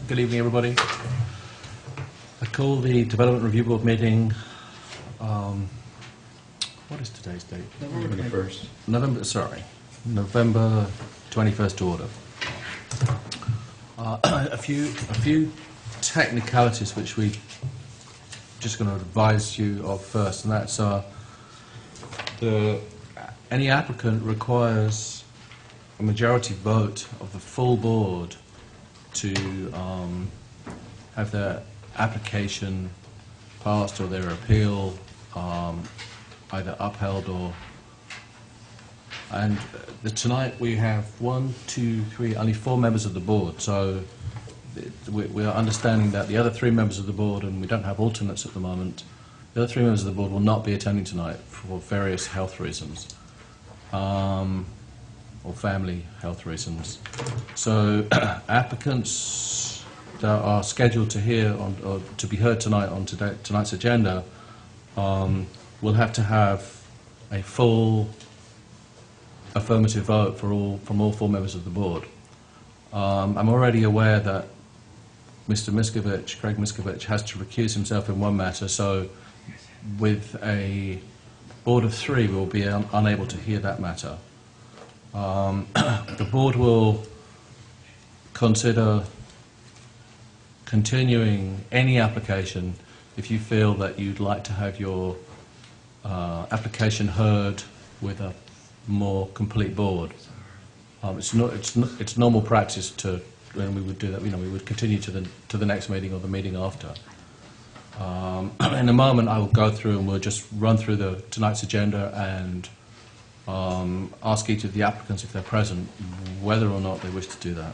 Good evening, everybody. I call the Development Review Board meeting, what is today's date? November 21st. November 21st to order. A few technicalities which we just going to advise you of first, and that's any applicant requires a majority vote of the full board to have their application passed or their appeal either upheld or. And tonight we have only 4 members of the board. So we are understanding that the other 3 members of the board, and we don't have alternates at the moment, the other 3 members of the board will not be attending tonight for various health reasons. Or family health reasons. So applicants that are scheduled to hear or to be heard tonight on tonight's agenda will have to have a full affirmative vote from all 4 members of the board. I'm already aware that Mr. Craig Miskovich, has to recuse himself in one matter, so with a board of 3 we'll be unable to hear that matter. The board will consider continuing any application if you feel that you'd like to have your application heard with a more complete board. It's normal practice to when we would do that. We would continue to the next meeting or the meeting after. In a moment, I will go through and we'll just run through tonight's agenda and ask each of the applicants, if they're present, whether or not they wish to do that.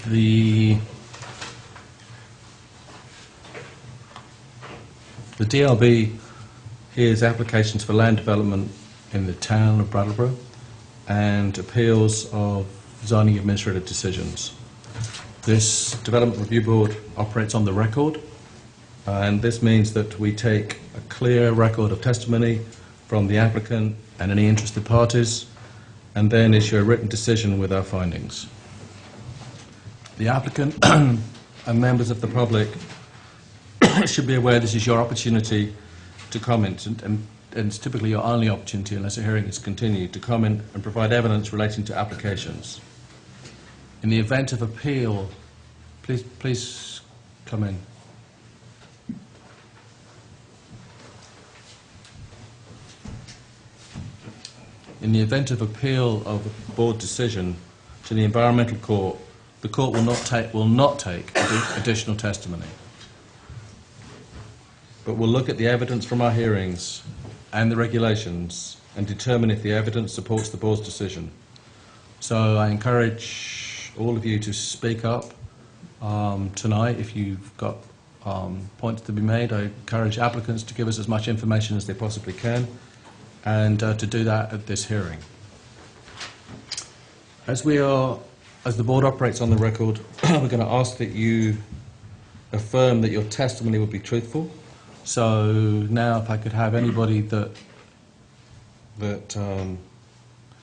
The DRB hears applications for land development in the town of Brattleboro and appeals of zoning administrative decisions. This Development Review Board operates on the record, and this means that we take a clear record of testimony from the applicant and any interested parties, and then issue a written decision with our findings. The applicant and members of the public should be aware this is your opportunity to comment, and it's typically your only opportunity, unless a hearing is continued, to comment and provide evidence relating to applications. In the event of appeal, please come in. In the event of appeal of a board decision to the Environmental Court, the court will not take additional testimony, but will look at the evidence from our hearings and the regulations and determine if the evidence supports the board's decision. So I encourage all of you to speak up tonight if you've got points to be made. I encourage applicants to give us as much information as they possibly can, and to do that at this hearing. As the board operates on the record, we're going to ask that you affirm that your testimony will be truthful. So now, if I could have anybody that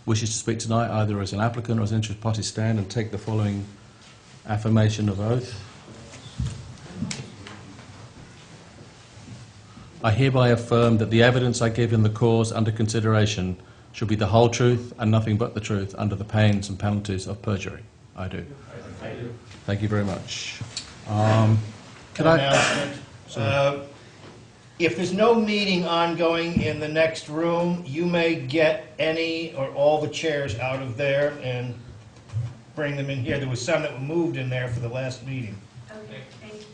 wishes to speak tonight, either as an applicant or as an interested party, stand and take the following affirmation of oath. I hereby affirm that the evidence I give in the cause under consideration shall be the whole truth and nothing but the truth, under the pains and penalties of perjury. I do. I do. Thank you very much. If there's no meeting ongoing in the next room, you may get any or all the chairs out of there and bring them in here. There was some that were moved in there for the last meeting. Okay, thank you.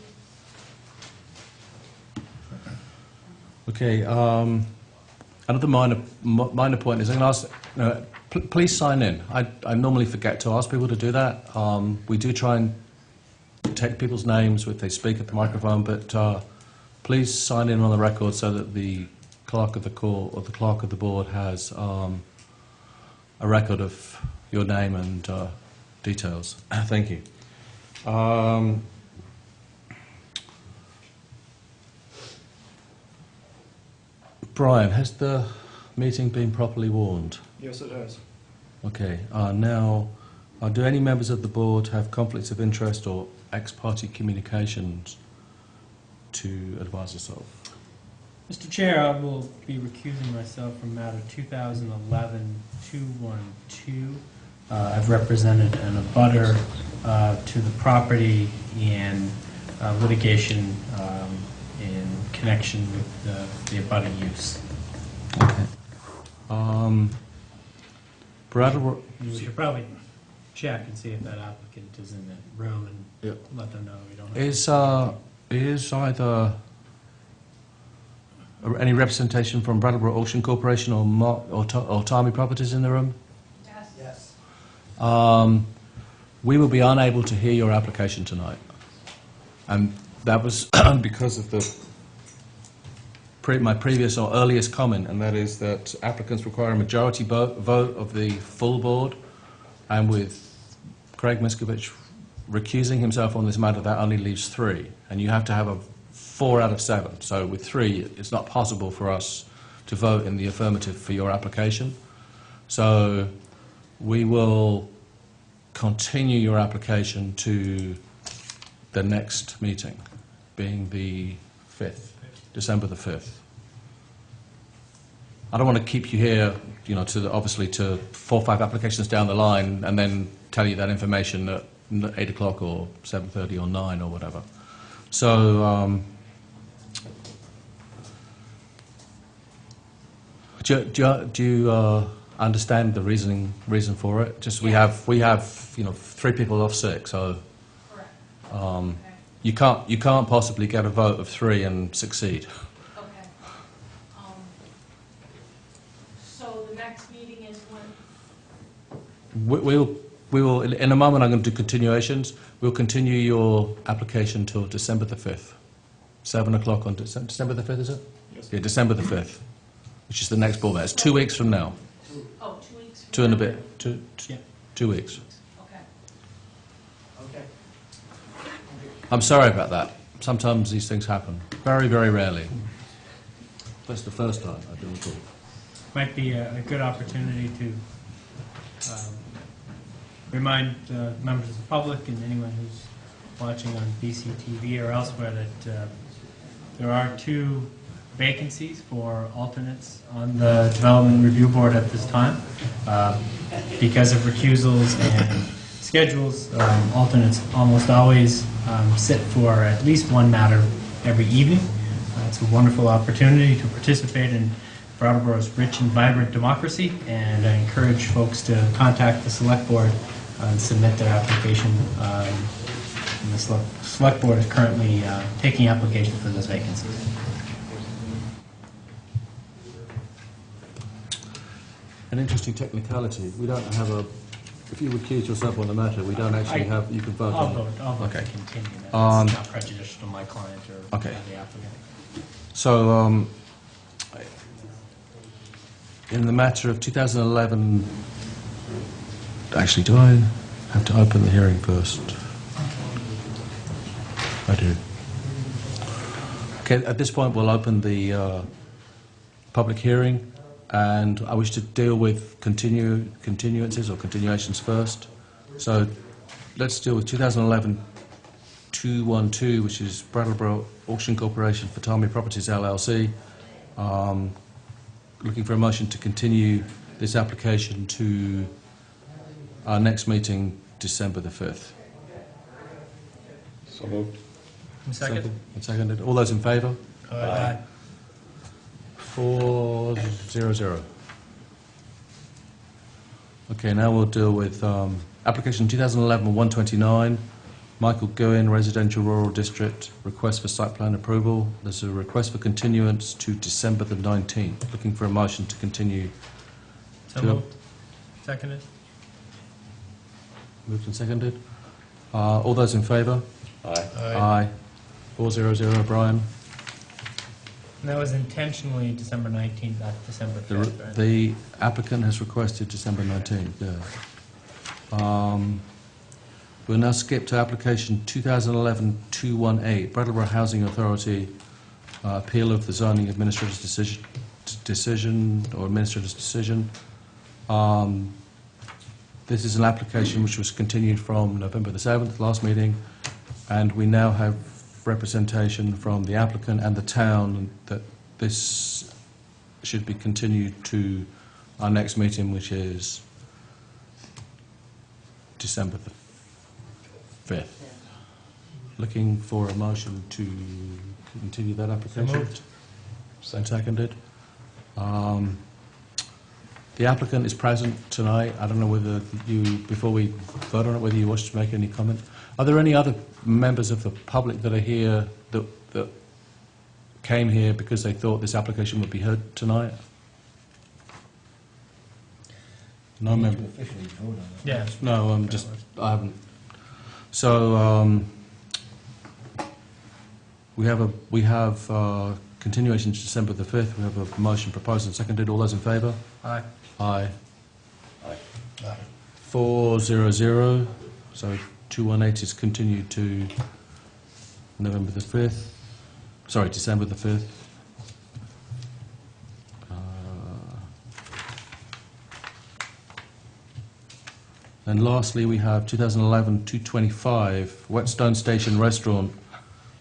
Okay, another minor point is I'm going to ask, please sign in. I normally forget to ask people to do that. We do try and take people's names if they speak at the microphone, but please sign in on the record so that the clerk of the court or the clerk of the board has a record of your name and details. Thank you. Brian, has the meeting been properly warned? Yes, it has. Okay. Now, Do any members of the board have conflicts of interest or ex-party communications to advise us of? Mr. Chair, I will be recusing myself from matter 2011-212. I've represented an abutter to the property and litigation in connection with the abutter use. Okay. Brattleboro... We should probably check and see if that applicant is in the room and Yep. let them know we don't have... Is either any representation from Brattleboro Auction Corporation or Tarmy Properties in the room? Yes. We will be unable to hear your application tonight, and that was because of my previous or earliest comment, and that is that applicants require a majority vote of the full board, and with Craig Miskovich recusing himself on this matter, that only leaves 3, and you have to have a 4 out of 7. So with 3, it's not possible for us to vote in the affirmative for your application. So we will continue your application to the next meeting, being the 5th, December the 5th. I don't want to keep you here, you know, obviously to 4 or 5 applications down the line and then tell you that information at 8 o'clock or 7:30 or 9 or whatever. So, do you understand the reason for it? Just we have you know 3 people off sick, so Correct. you can't possibly get a vote of 3 and succeed. Okay. So the next meeting is when? We will in a moment. I'm going to do continuations. We'll continue your application till December the 5th, 7 o'clock on December the 5th, is it? Yes. Yeah, December the 5th, which is the next board meeting. It's 2 weeks from now. Oh, 2 weeks. 2 and a bit. Yeah. 2 weeks. Okay. Okay. I'm sorry about that. Sometimes these things happen. Very, very rarely. That's the first time I do recall. Might be a good opportunity to remind members of the public and anyone who's watching on BCTV or elsewhere that there are 2 vacancies for alternates on the Development Review Board at this time. Because of recusals and schedules, alternates almost always sit for at least 1 matter every evening. It's a wonderful opportunity to participate in Brattleboro's rich and vibrant democracy, and I encourage folks to contact the Select Board and submit their application. And the Select Board is currently taking applications for those vacancies. An interesting technicality. We don't have a. If you recuse yourself on the matter, we don't actually have. You can vote I'll on vote. it. I'll vote Okay. to continue that. It's not prejudicial to my client or Okay. the applicant. So, in the matter of 2011, actually, do I have to open the hearing first? I do. Okay, at this point, we'll open the public hearing, and I wish to deal with continuances or continuations first. So, let's deal with 2011-212, which is Brattleboro Auction Corporation for Tarmy Properties LLC. Looking for a motion to continue this application to our next meeting, December the 5th. So moved. Second. Seconded. All those in favour? Aye. 400. Okay, now we'll deal with application 2011-129, Michael Goin, Residential Rural District, request for site plan approval. There's a request for continuance to December the 19th. Looking for a motion to continue. So moved. Seconded. Moved and seconded. All those in favour? Aye. Aye. 400, Brian. And that was intentionally December 19th, not December 5th, right? The applicant has requested December 19th, yeah. We'll now skip to application 2011-218, Brattleboro Housing Authority, appeal of the zoning administrator's decision. This is an application which was continued from November the 7th, last meeting, and we now have representation from the applicant and the town that this should be continued to our next meeting, which is December the 5th. Looking for a motion to continue that application. So moved. Seconded. The applicant is present tonight. I don't know whether you, before we vote on it, whether you wish to make any comment. Are there any other members of the public that are here that came here because they thought this application would be heard tonight? No member. Officially vote on it. Yeah. No, I haven't. So we have continuation to December the 5th. We have a motion proposed and seconded. All those in favour? Aye. Aye. Aye. 400. So 218 is continued to November the 5th. Sorry, December the 5th. And lastly, we have 2011-225 Whetstone Station Restaurant,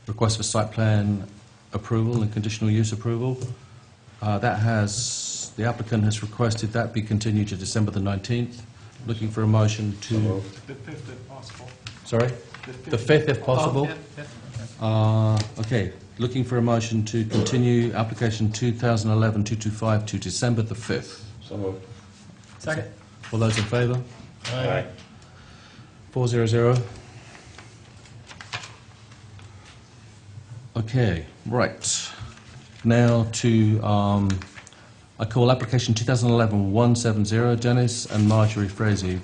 request for site plan approval and conditional use approval. The applicant has requested that be continued to December the 19th. Looking for a motion to... The 5th if possible. Sorry? The 5th if possible? Oh, yeah. Okay, looking for a motion to continue application 2011-225 to December the 5th. So moved. Second. All those in favour? Aye. 400. Okay, right. Now to, I call application 2011-170, Dennis and Marjorie Frazee,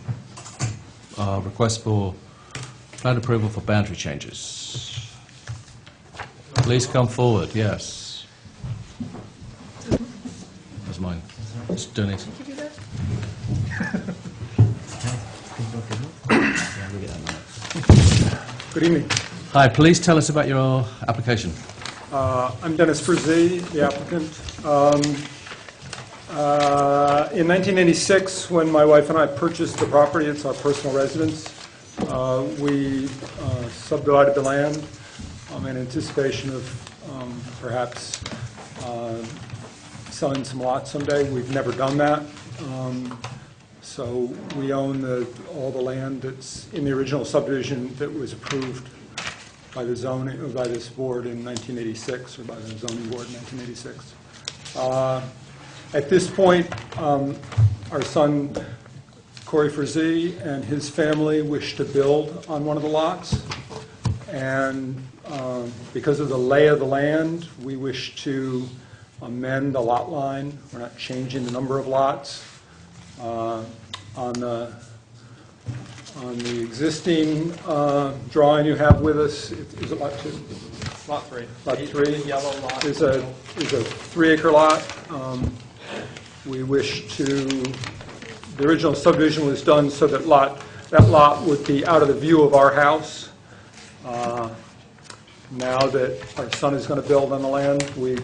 request for plan approval for boundary changes. Please come forward, yes. That's mine. It's Dennis. Good evening. Hi, please tell us about your application. I'm Dennis Frazee, the applicant. In 1986, when my wife and I purchased the property, it's our personal residence, we subdivided the land in anticipation of perhaps selling some lots someday. We've never done that. So we own all the land that's in the original subdivision that was approved by the zoning, or by this board in 1986, or by the zoning board in 1986. At this point, our son, Corey Frazee, and his family wish to build on one of the lots. And because of the lay of the land, we wish to amend the lot line. We're not changing the number of lots. On the existing drawing you have with us, is it lot 2? Lot 3. Lot 3 Yellow lot. is a 3-acre lot. We wish to, the original subdivision was done so that lot would be out of the view of our house. Now that our son is going to build on the land, we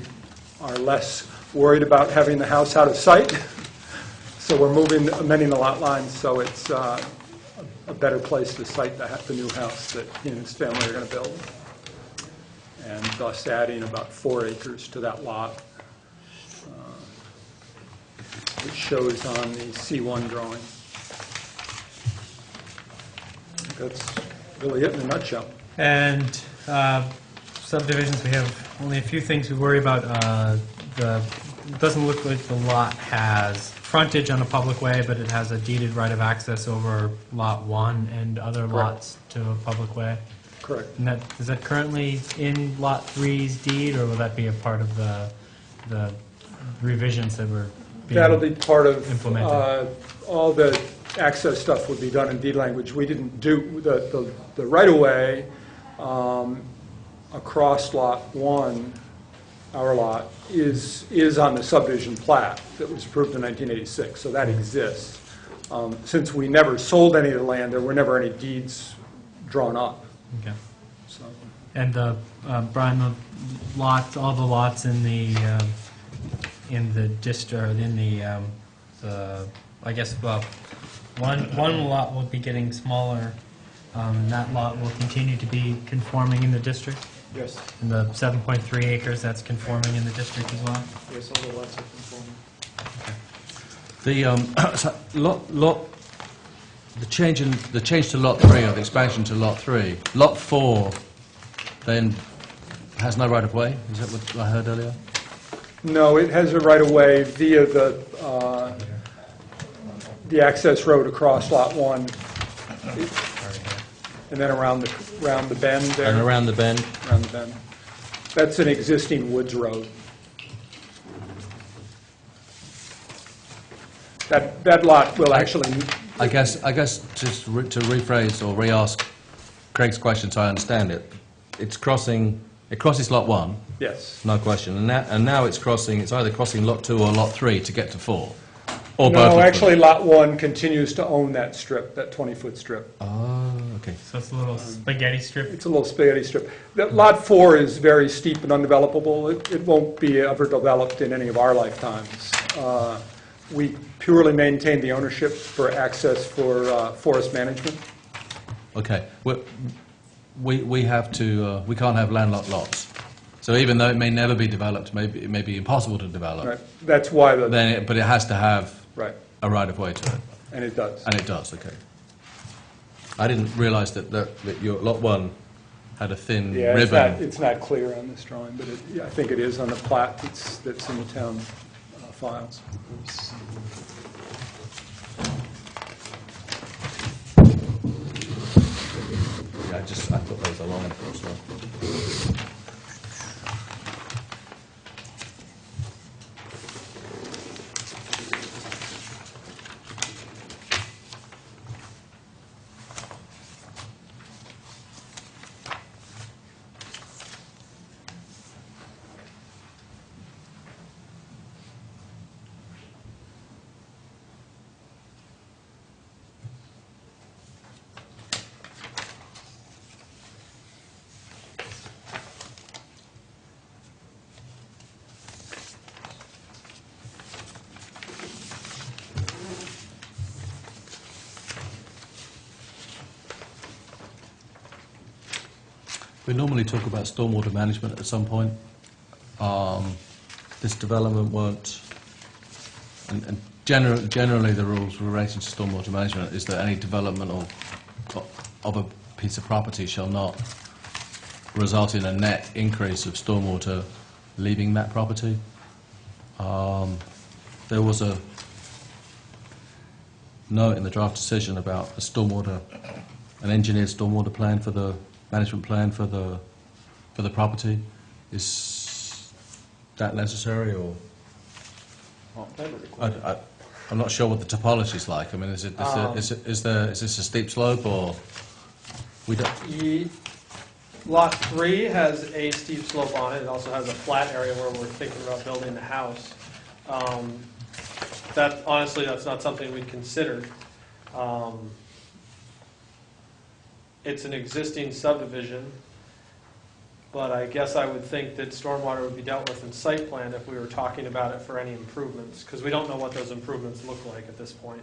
are less worried about having the house out of sight. So we're amending the lot line so it's a better place to site the new house that he and his family are going to build. And thus adding about 4 acres to that lot, which shows on the C1 drawing. That's really it in a nutshell. And subdivisions, we have only a few things we worry about. It doesn't look like the lot has frontage on a public way, but it has a deeded right of access over Lot 1 and other lots to a public way. Correct. And is that currently in Lot 3's deed, or will that be a part of the revisions that were being That'll be part of, implemented? all the access stuff would be done in deed language. We didn't do, the right-of-way across Lot 1, our lot, is on the subdivision plat that was approved in 1986, so that exists. Since we never sold any of the land, there were never any deeds drawn up. Okay. So, And Brian, the lots, all the lots in the district, I guess, One lot will be getting smaller. That lot will continue to be conforming in the district. Yes, And the 7.3 acres, that's conforming in the district as well. yes, all the lots are conforming. The the change to lot 3, or the expansion to lot 3. Lot 4 then has no right of way. Is that what I heard earlier? No, it has a right-of-way via the access road across Lot 1, and then around the bend there. And around the bend. Around the bend. That's an existing woods road. That lot will actually, I guess just to rephrase or re-ask Craig's question so I understand it. It crosses lot 1, yes. no question, and now it's either crossing lot 2 or lot 3 to get to 4, or both of No, them. actually, Lot 1 continues to own that strip, that 20-foot strip. Oh, okay. So it's a little spaghetti strip. It's a little spaghetti strip. Lot 4 is very steep and undevelopable. It won't be ever developed in any of our lifetimes. We purely maintain the ownership for access for forest management. Okay. We have to. We can't have landlocked lots. So even though it may never be developed, it may be impossible to develop. Right. That's why But it has to have right, a right of way to it, and it does. and it does. Okay. I didn't realise that your lot 1 had a thin Yeah, ribbon. it's not clear on this drawing, but I think it is on the plat that's in the town files. Yeah, I thought there was a line across there. We normally talk about stormwater management at some point. This development won't, and generally the rules relating to stormwater management is that any development of a piece of property shall not result in a net increase of stormwater leaving that property. There was a note in the draft decision about an engineered stormwater plan for the management plan for the property. Is that necessary, or? I'm not sure what the topology is like. I mean, is this a steep slope, or we don't? Lot 3 has a steep slope on it. It also has a flat area where we're thinking about building the house. Honestly, that's not something we considered. It's an existing subdivision, but I guess I would think that stormwater would be dealt with in site plan if we were talking about it for any improvements, because we don't know what those improvements look like at this point.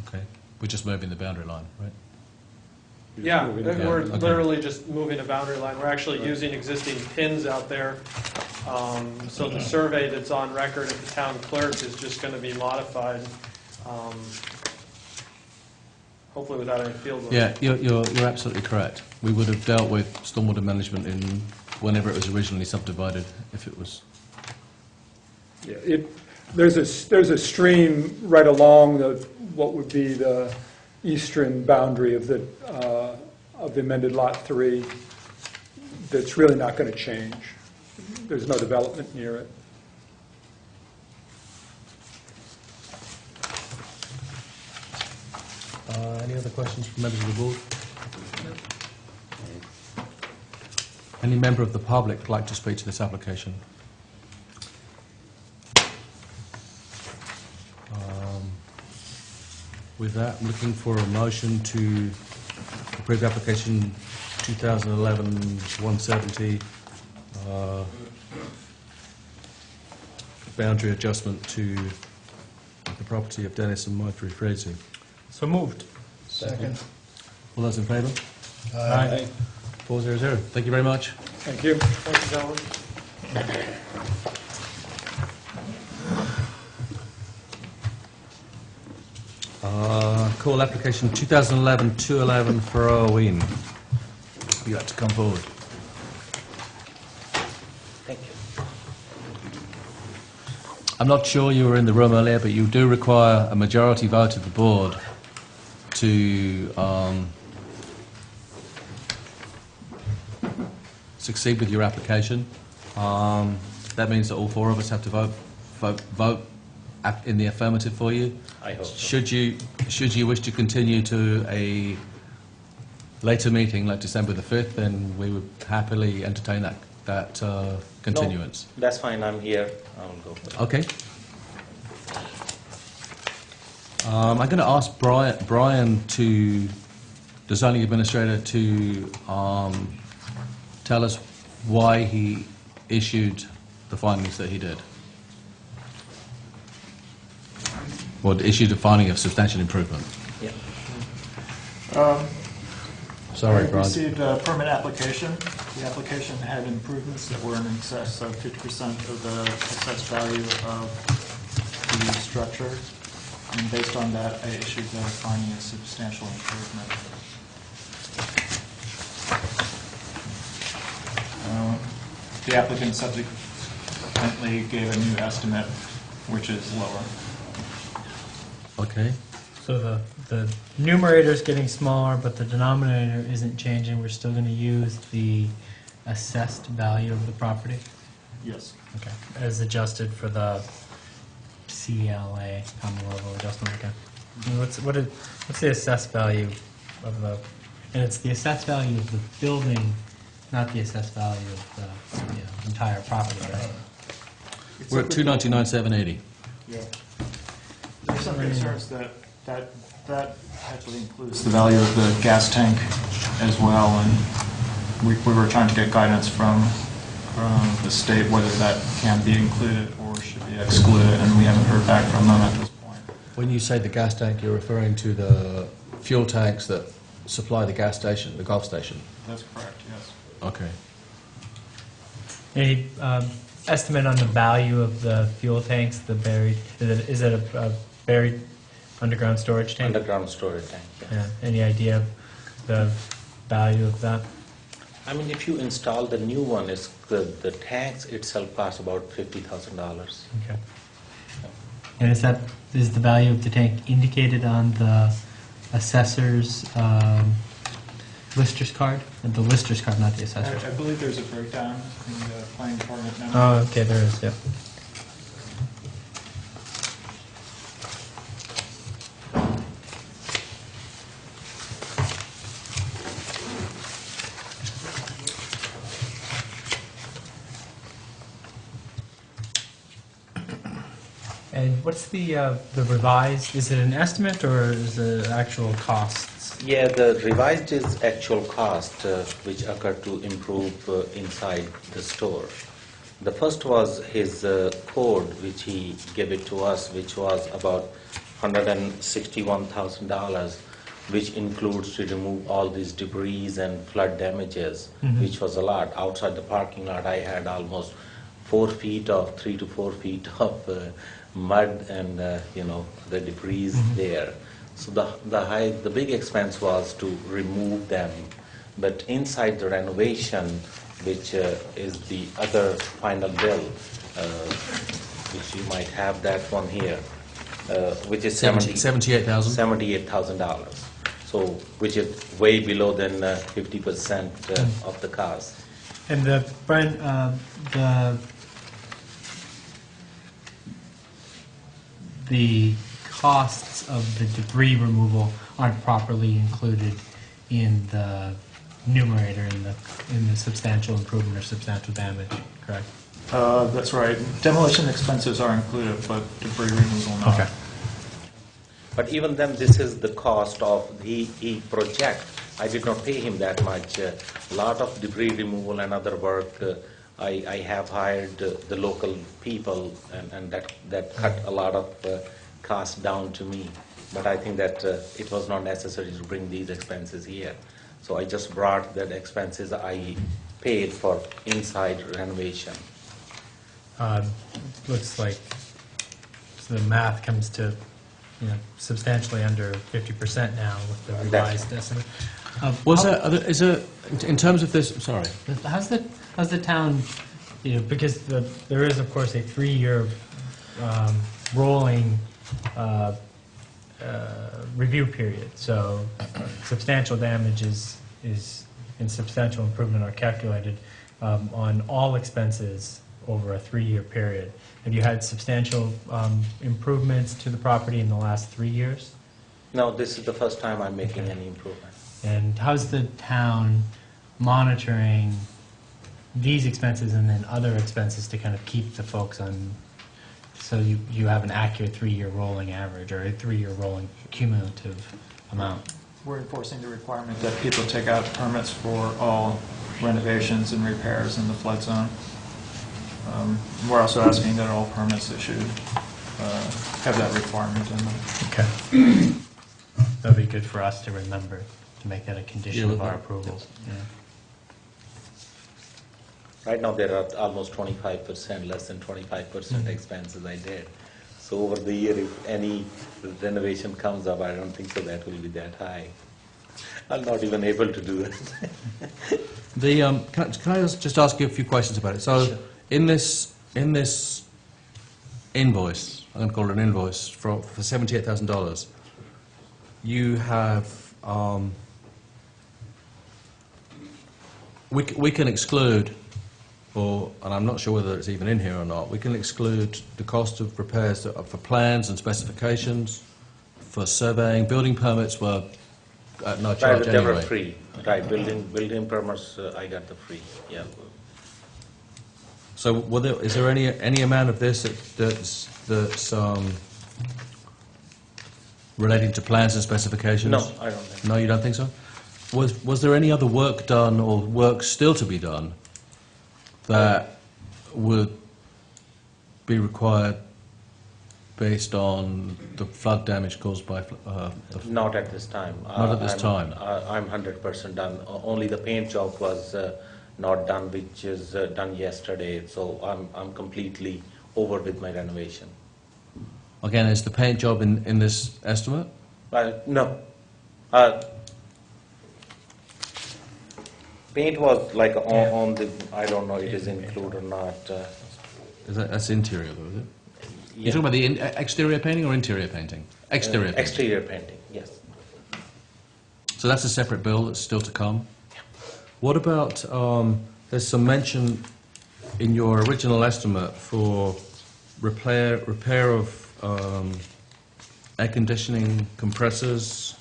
Okay, we're just moving the boundary line, right? Yeah, moving we're it down. Okay. literally just moving a boundary line. We're actually using existing pins out there. So the survey that's on record at the town clerk is just going to be modified, hopefully without any field work. Yeah, you're absolutely correct. We would have dealt with stormwater management whenever it was originally subdivided, if it was. Yeah, there's a stream right along what would be the eastern boundary of the amended Lot 3 that's really not going to change. There's no development near it. Any other questions from members of the board? Any member of the public would like to speak to this application? With that, I'm looking for a motion to approve application 2011-170, boundary adjustment to the property of Dennis and Marjorie Frazee. So moved. Second. All those in favour? Aye. 400. Thank you very much. Thank you. Thank you, gentlemen. Call application 2011-211 for Owen. You have to come forward. Thank you. I'm not sure you were in the room earlier, but you do require a majority vote of the board to succeed with your application. That means that all four of us have to vote in the affirmative for you. I hope so. Should you wish to continue to a later meeting, like December the 5th, then we would happily entertain that continuance. No, that's fine, I'm here. I'll go for it. Okay. I'm going to ask Brian, the zoning administrator, to tell us why he issued the findings that he did. Or issued a finding of substantial improvement. Yeah. Sorry, I Brian. received a permit application. The application had improvements that were in excess of 50% of the assessed value of the structure. And based on that, I issued the finding of substantial improvement. The applicant subsequently gave a new estimate, which is lower. Okay. So the numerator is getting smaller, but the denominator isn't changing. We're still going to use the assessed value of the property? Yes. Okay. As adjusted for the CLA, common level adjustment, okay. And what's the assessed value of the, and it's the assessed value of the building, not the assessed value of the entire property, right? We're at 299,780. Yeah. There's some concerns that actually includes the value of the gas tank as well, and we were trying to get guidance from the state whether that can be included or should be excluded, and we haven't heard back from them at this point. When you say the gas tank, you're referring to the fuel tanks that supply the gas station, the Gulf station? That's correct, yes. Okay. Any estimate on the value of the fuel tanks, the buried, is it a buried underground storage tank? Underground storage tank, yeah. Yeah, any idea of the value of that? I mean, if you install the new one, the tanks itself cost about $50,000. Okay. And is the value of the tank indicated on the assessor's lister's card? The lister's card, not the assessor's. I believe there's a breakdown in the planning department now. Oh, okay, there is, yeah. And what's the revised, is it an estimate or is it actual costs? Yeah, the revised is actual cost which occurred to improve inside the store. The first was his code, which he gave it to us, which was about $161,000, which includes to remove all these debris and flood damages, which was a lot. Outside the parking lot, I had almost 3 to 4 feet of mud and the debris there. So the big expense was to remove them, but inside the renovation, which is the other final bill, which you might have that one here, which is $78,000. $78,000. So which is way below than 50% of the cost. And Brian, the costs of the debris removal aren't properly included in the numerator in the substantial improvement or substantial damage, correct? That's right. Demolition expenses are included, but debris removal not. Okay. But even then, this is the cost of the project. I did not pay him that much. A lot of debris removal and other work, I have hired the local people, and that cut a lot of cost down to me. but I think that it was not necessary to bring these expenses here. So I just brought that expenses I paid for inside renovation. Looks like so the math comes to, substantially under 50% now with the revised estimate. Was there, is there, in terms of this, sorry, How's the town, because there is, of course, a 3-year rolling review period, so substantial damage is and substantial improvement are calculated on all expenses over a 3-year period. Have you had substantial improvements to the property in the last 3 years? No, this is the first time I'm making any improvement. And how's the town monitoring these expenses and then other expenses to kind of keep the folks on, so you have an accurate 3-year rolling average or a 3-year rolling cumulative amount? We're enforcing the requirement that people take out permits for all renovations and repairs in the flood zone. We're also asking that all permits issued have that requirement in them. Okay. That'd be good for us to remember, to make that a condition of our approvals. Yeah. Right now, there are almost 25%, less than 25% expenses I did. So over the year, if any renovation comes up, I don't think so that will be that high. I'm not even able to do it. can I just ask you a few questions about it? So, Sure. in this invoice, I'm going to call it an invoice for $78,000. You have we can exclude, and I'm not sure whether it's even in here or not. We can exclude the cost of repairs for plans and specifications, for surveying, building permits were at no charge Right, they were anyway. free. Right, building permits, I got the free. Yeah. So, is there any amount of this that's relating to plans and specifications? No, I don't think. No, you don't think so? Was there any other work done or work still to be done that would be required based on the flood damage caused by Not at this time. Not at this time. I'm 100% done. Only the paint job was not done, which is done yesterday. So I'm completely over with my renovation. Again, is the paint job in this estimate? No. Paint was like on the, I don't know it is included or not. That's interior though, is it? Yeah. You're talking about the exterior painting or interior painting? Exterior painting. Exterior painting, yes. So that's a separate bill that's still to come. What about, there's some mention in your original estimate for repair of air conditioning compressors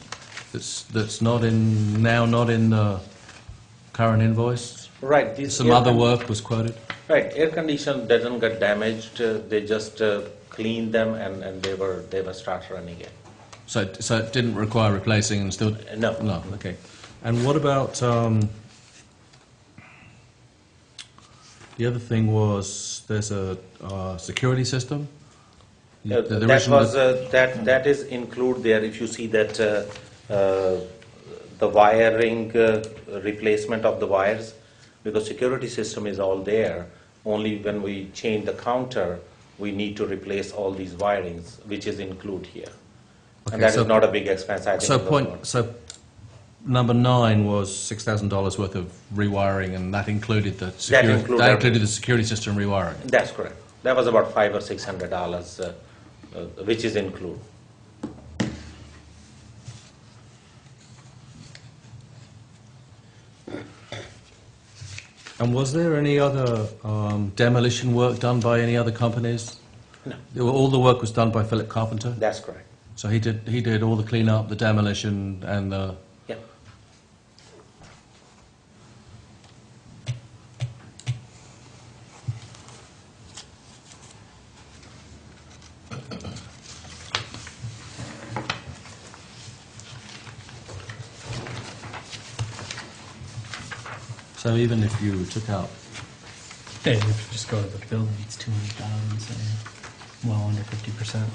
that's not in the current invoice? Right. This Some other work was quoted? Right. Air condition doesn't get damaged. They just cleaned them and they were start running again. So it didn't require replacing and still? No. No, okay. And what about, the other thing was, there's a security system? That is include there. If you see that the wiring replacement of the wires, because security system is all there. Only when we change the counter, we need to replace all these wirings, which is included here. Okay, and that so- is not a big expense. I think So number 9 was $6,000 worth of rewiring, and that included the security, the security system rewiring. That's correct. That was about $500 or $600, which is included. And was there any other demolition work done by any other companies? No. All the work was done by Philip Carpenter? That's correct. So he did all the clean-up, the demolition, and the... Yeah. So even if you took out... Yeah, if you just go to the building, it's 200,000, so well under 50%.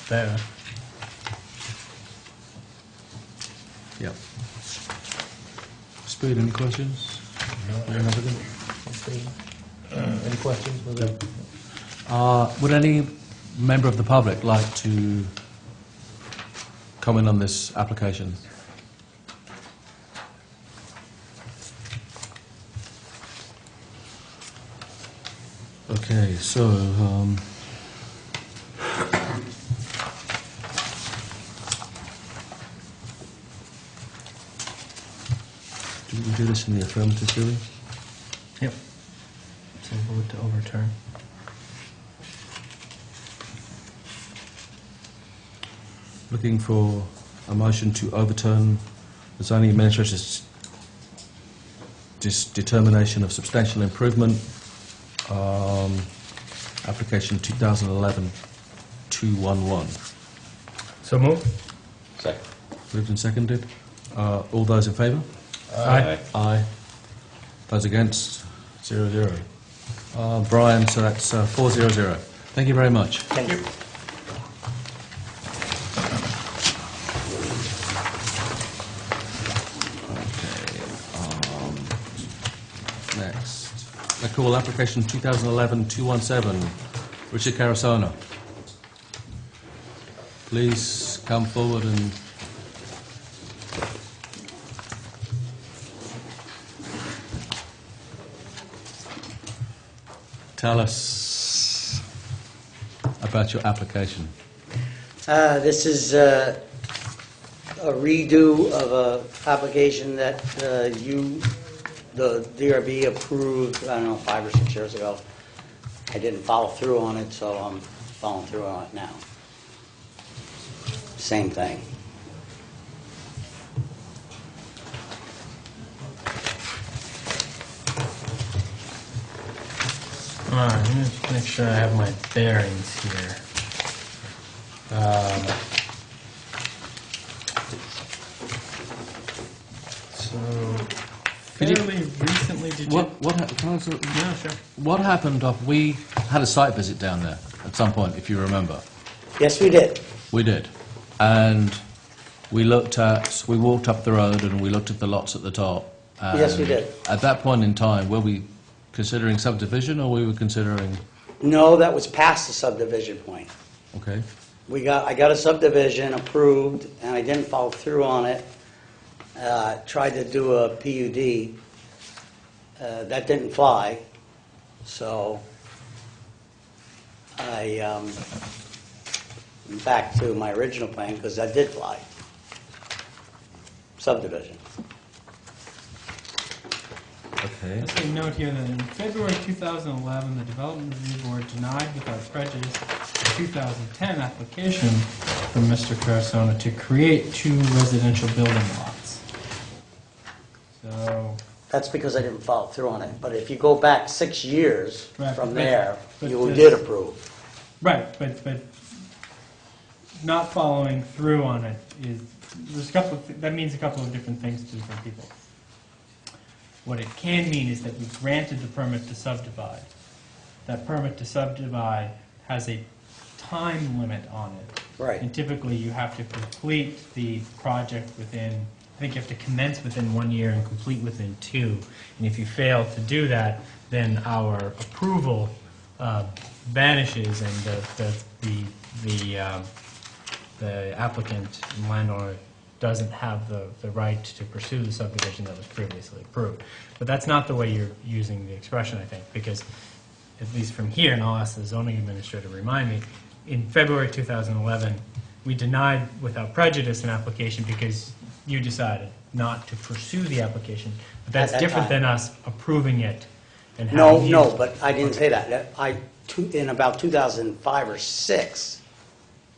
Better. Yeah. Speed, any questions? Any questions? Would any member of the public like to comment on this application? Okay, so do we do this in the affirmative, do we? Yep. So vote to overturn. Looking for a motion to overturn the zoning administrator's determination of substantial improvement, application 2011-211. So moved. Second. Moved and seconded. All those in favour? Aye. Aye. Those against? 0-0. Brian, so that's 4-0-0. Thank you very much. Thank you. Next, I call application 2011-217, Richard Carasona. Please come forward and tell us about your application. This is a redo of a application that the DRB approved, I don't know, 5 or 6 years ago. I didn't follow through on it, so I'm following through on it now. Same thing. All right, let me just make sure I have my bearings here. So, Could you- fairly recently, did you? Yeah, sure. What happened? We had a site visit down there at some point, if you remember. Yes, we did. We did, and we walked up the road and we looked at the lots at the top. Yes, we did. At that point in time, were we considering subdivision or we were considering? No, that was past the subdivision point. Okay. I got a subdivision approved, and I didn't follow through on it. Tried to do a PUD. That didn't fly, so I back to my original plan, because that did fly. Subdivision. Okay. Just a note here that in February 2011, the Development Review Board denied without prejudice the 2010 application from Mr. Carasona to create 2 residential building lots. So, That's because I didn't follow through on it. But if you go back 6 years Right, from but- there, but you this- did approve. right, but not following through on it is, that means a couple of different things to different people. What it can mean is that we granted the permit to subdivide. That permit to subdivide has a time limit on it. Right. And typically, you have to complete the project within, I think you have to commence within 1 year and complete within 2. And if you fail to do that, then our approval vanishes, and the applicant and landowner doesn't have the right to pursue the subdivision that was previously approved. But that's not the way you're using the expression, I think, because at least from here, and I'll ask the zoning administrator to remind me, in February 2011, we denied without prejudice an application because you decided not to pursue the application. But that's At that different time. than us approving it and No, having you... no, but I didn't say that. In about 2005 or 6,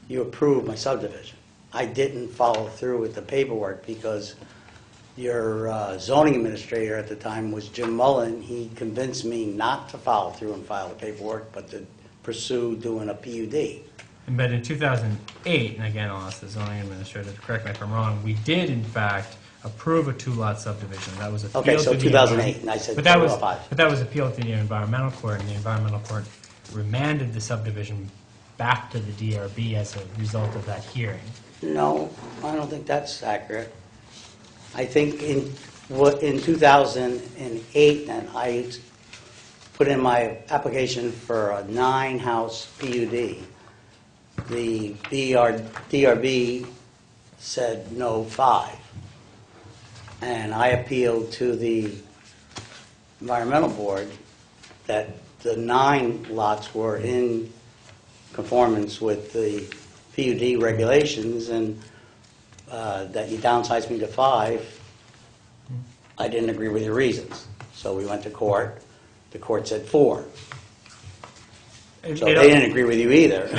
you approved my subdivision. I didn't follow through with the paperwork because your zoning administrator at the time was Jim Mullen. He convinced me not to follow through and file the paperwork, but to pursue doing a PUD. But in 2008, and again, I'll ask the zoning administrator to correct me if I'm wrong, we did in fact approve a 2-lot subdivision. That was appealed Okay, so to the 2008, and I said But that was 2005. but that was appealed to the environmental court, and the environmental court remanded the subdivision back to the DRB as a result of that hearing. No, I don't think that's accurate. I think in 2008, then, I put in my application for a 9-house PUD. The DRB said no 5. And I appealed to the environmental board that the 9 lots were in conformance with the PUD regulations, and that you downsized me to 5. I didn't agree with your reasons. So we went to court. The court said 4. So they didn't agree with you either.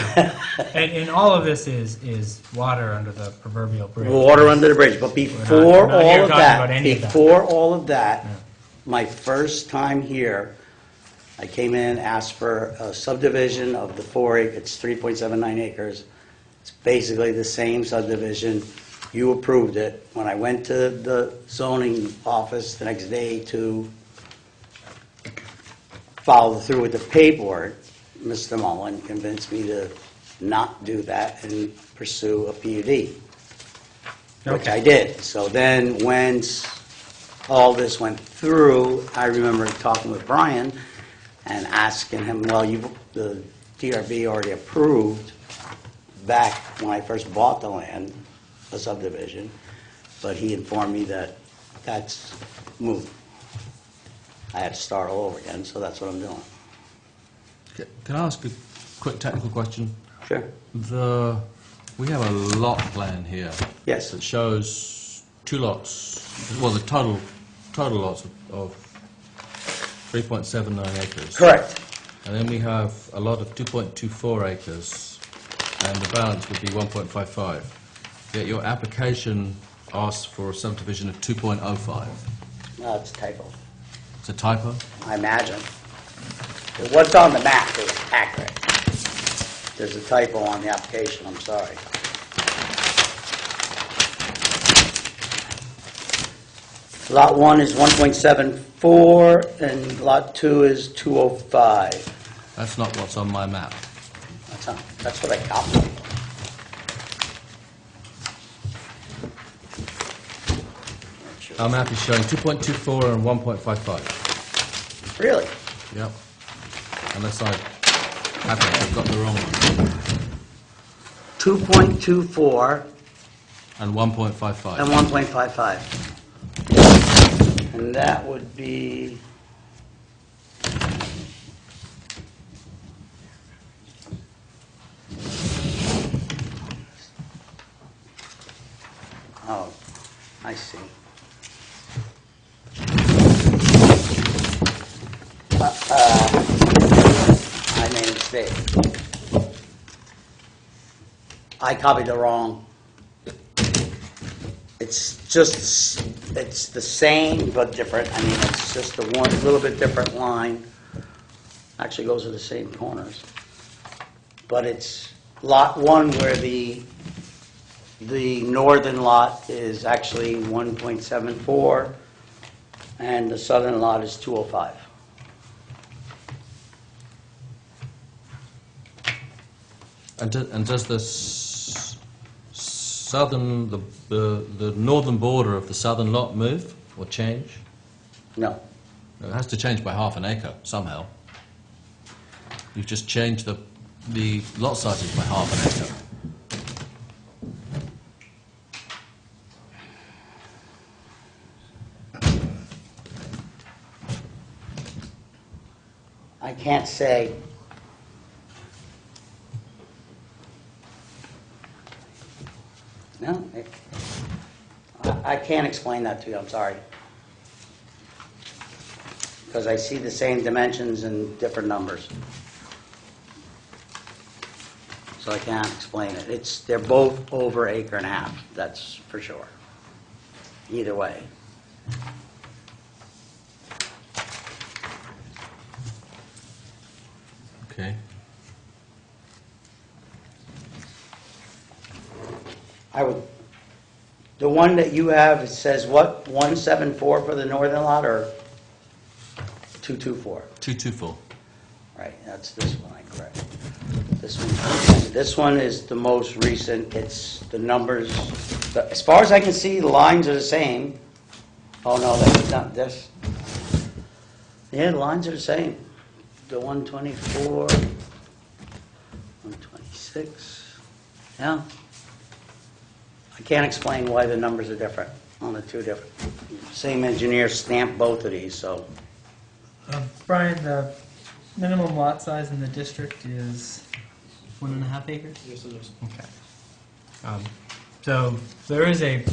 And all of this is water under the proverbial bridge. Water under the bridge. But before we're not here all of talking about that, any of that. before all of that, Yeah. my first time here, I came in, asked for a subdivision of the 4 acre, it's 3.79 acres. It's basically the same subdivision. You approved it. When I went to the zoning office the next day to follow through with the paperwork, Mr. Mullen convinced me to not do that and pursue a PUD, which I did. So then, when all this went through, I remember talking with Brian and asking him, well, the DRB already approved back when I first bought the land, a subdivision, but he informed me that that's moot. I had to start all over again, so that's what I'm doing. Can I ask a quick technical question? Sure. We have a lot plan here. Yes. That shows 2 lots, well, the total lots of 3.79 acres. Correct. And then we have a lot of 2.24 acres, and the balance would be 1.55. Yet your application asks for a subdivision of 2.05. No, it's a typo, It's a typo? I imagine. What's on the map is accurate. There's a typo on the application, I'm sorry. Lot 1 is 1.74, and Lot 2 is 205. That's not what's on my map. That's what I copied. Our map is showing 2.24 and 1.55. Really? Yep. Unless I happen to have got the wrong one. 2.24 And 1.55. and 1.55. And that would be... Oh, I see. I made a mistake. I copied the wrong. It's the same but different. I mean, it's just a little bit different line. Actually goes to the same corners. But it's lot 1 where the northern lot is actually 1.74 and the southern lot is 205. And does the the northern border of the southern lot move or change? No. It has to change by half an acre somehow. You've just changed the lot sizes by half an acre. I can't say. No, I can't explain that to you, I'm sorry. Because I see the same dimensions and different numbers. So I can't explain it. They're both over 1.5 acres, that's for sure. Either way. Okay. The one that you have, it says what, 174 for the northern lot or 224? 224. All Right, that's this one, I correct. This one is the most recent, it's the numbers, as far as I can see, the lines are the same. Oh, no, that's not this. Yeah, the lines are the same. The 124, 126, yeah. I can't explain why the numbers are different on the two different. Same engineer stamped both of these, so. Brian, the minimum lot size in the district is 1.5 acres? Yes, it is. Okay. So there is a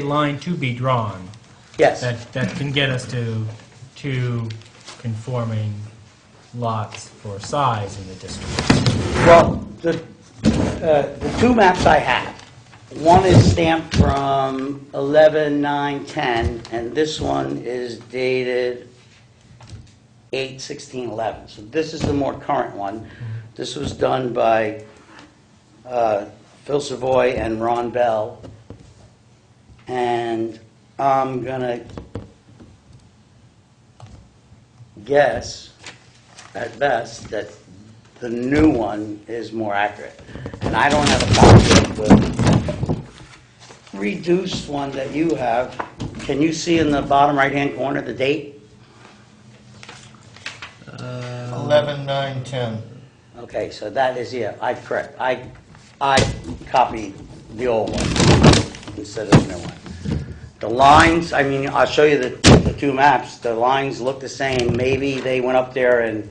line to be drawn Yes, that can get us to two conforming lots for size in the district. well, the two maps I have, one is stamped from 11/9/10, and this one is dated 8/16/11. So this is the more current one. This was done by Phil Savoy and Ron Bell. And I'm going to guess, at best, that the new one is more accurate. And I don't have a copy of the reduced one that you have. Can you see in the bottom right-hand corner the date? 11/9/10. Okay, so that is, yeah, correct. I copied the old one instead of the new one. The lines, I mean, I'll show you the two maps. The lines look the same. Maybe they went up there and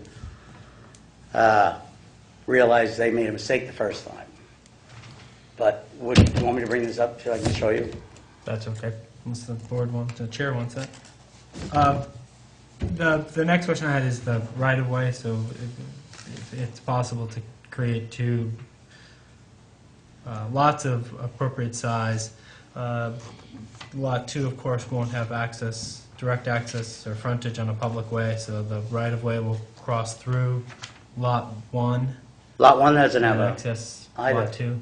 realized they made a mistake the first time. But do you want me to bring this up so I can show you? That's okay. Unless the board wants, the chair wants that. The next question I had is the right-of-way, so if it's possible to create two lots of appropriate size. Lot 2, of course, won't have direct access or frontage on a public way, so the right-of-way will cross through Lot 1 Lot 1 doesn't have and a, access either. Lot 2.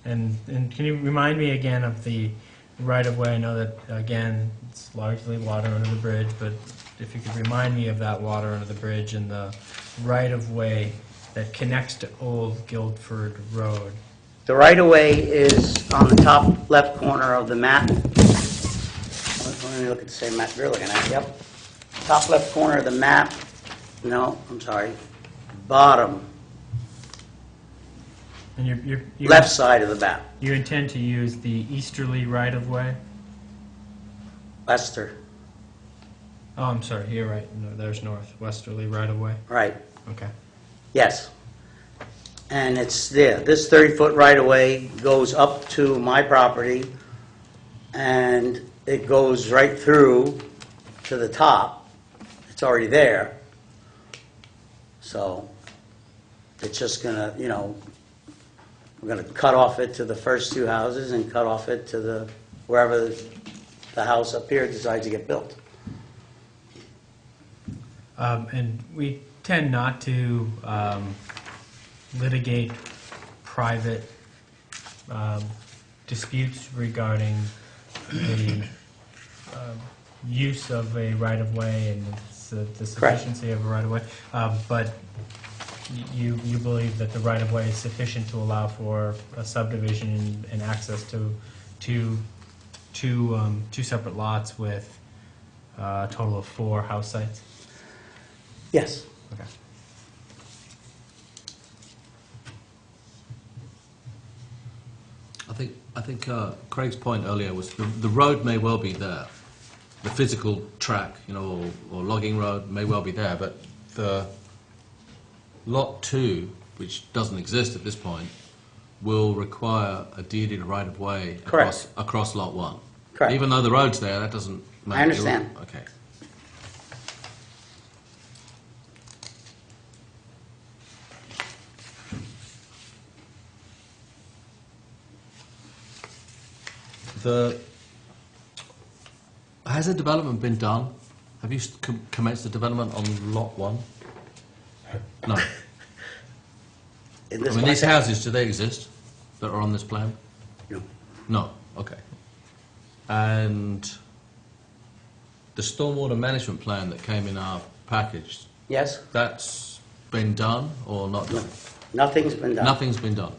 And can you remind me again of the right-of-way? I know that, again, it's largely water under the bridge, but if you could remind me of that water under the bridge and the right-of-way that connects to Old Guildford Road. the right-of-way is on the top left corner of the map. Let me look at the same map you're looking at, yep. Top left corner of the map, no, I'm sorry, bottom And you left side of the map, You intend to use the easterly right-of-way? Lester, Oh, I'm sorry, you're right. No, there's north, westerly right-of-way. right, Okay. yes. And it's there, this 30-foot right-of-way goes up to my property, and it goes right through to the top. It's already there. So it's just gonna, we're gonna cut off it to the first two houses and cut off it to wherever the house up here decides to get built. And we tend not to litigate private disputes regarding the use of a right-of-way and the sufficiency of a right-of-way. But you believe that the right-of-way is sufficient to allow for a subdivision and access to two separate lots with a total of 4 house sites? Yes. Okay. I think Craig's point earlier was the road may well be there, the physical track, or logging road may well be there, but the lot 2, which doesn't exist at this point, will require a deeded right of way across lot 1. Correct. Even though the road's there, that doesn't make I understand. Okay. Has a development been done? Have you commenced the development on lot 1? No. In this These market? houses, do they exist that are on this plan? No. No. Okay. And the stormwater management plan that came in our package, Yes? that's been done or not done? Nothing's been done. Nothing's been done.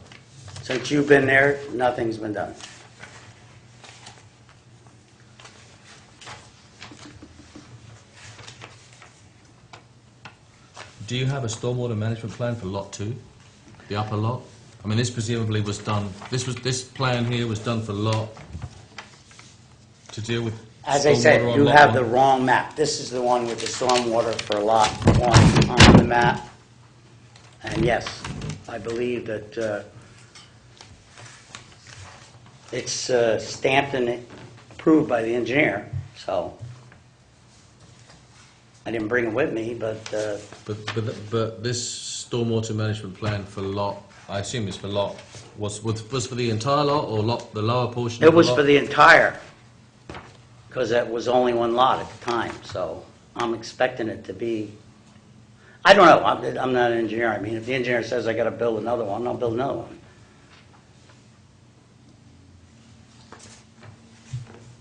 Since you've been there, nothing's been done. Do you have a stormwater management plan for Lot 2, the upper lot? I mean, this presumably was done, this plan here was done for Lot, to deal with As I stormwater said, on you Lot have 1? the wrong map. This is the one with the stormwater for Lot 1 on the map. And yes, I believe that it's stamped and approved by the engineer, so I didn't bring it with me, but But this stormwater management plan for Lot, I assume it's for Lot, was for the entire lot or lot, the lower portion of it the was lot? for the entire, because it was only one lot at the time, so I'm expecting it to be, I don't know, I'm not an engineer. I mean, if the engineer says I gotta build another one, I'll build another one.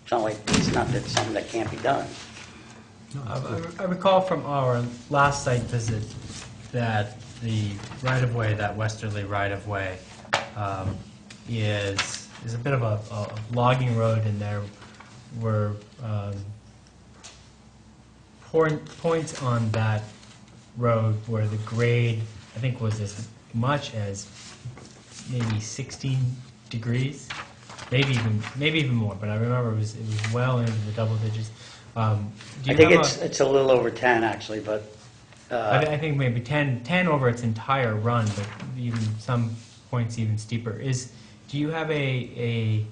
It's not like, it's not that something that can't be done. I recall from our last site visit that the right-of-way, that westerly right-of-way, is a bit of a logging road, and there were points on that road where the grade, I think, was as much as maybe 16 degrees, maybe even more, but I remember it was well into the double digits. Do I you think have it's a little over 10, actually, but I think maybe 10 over its entire run, but even some points even steeper. Do you have a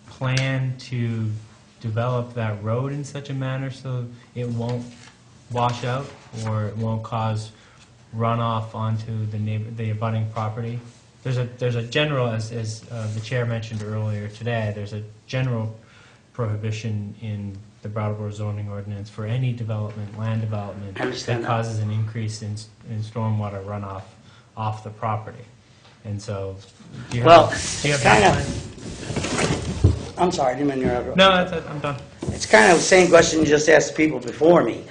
plan to develop that road in such a manner so it won't wash out or it won't cause runoff onto the abutting property? There's a general, as the chair mentioned earlier today, there's a general prohibition in the Brattleboro zoning ordinance for any development, land development, I understand that that. causes an increase in stormwater runoff off the property. And so, do you Well, have, do you it's have that kind of, I'm sorry, I didn't mean to interrupt. plan? No, that's it, I'm done. It's kind of the same question you just asked the people before me.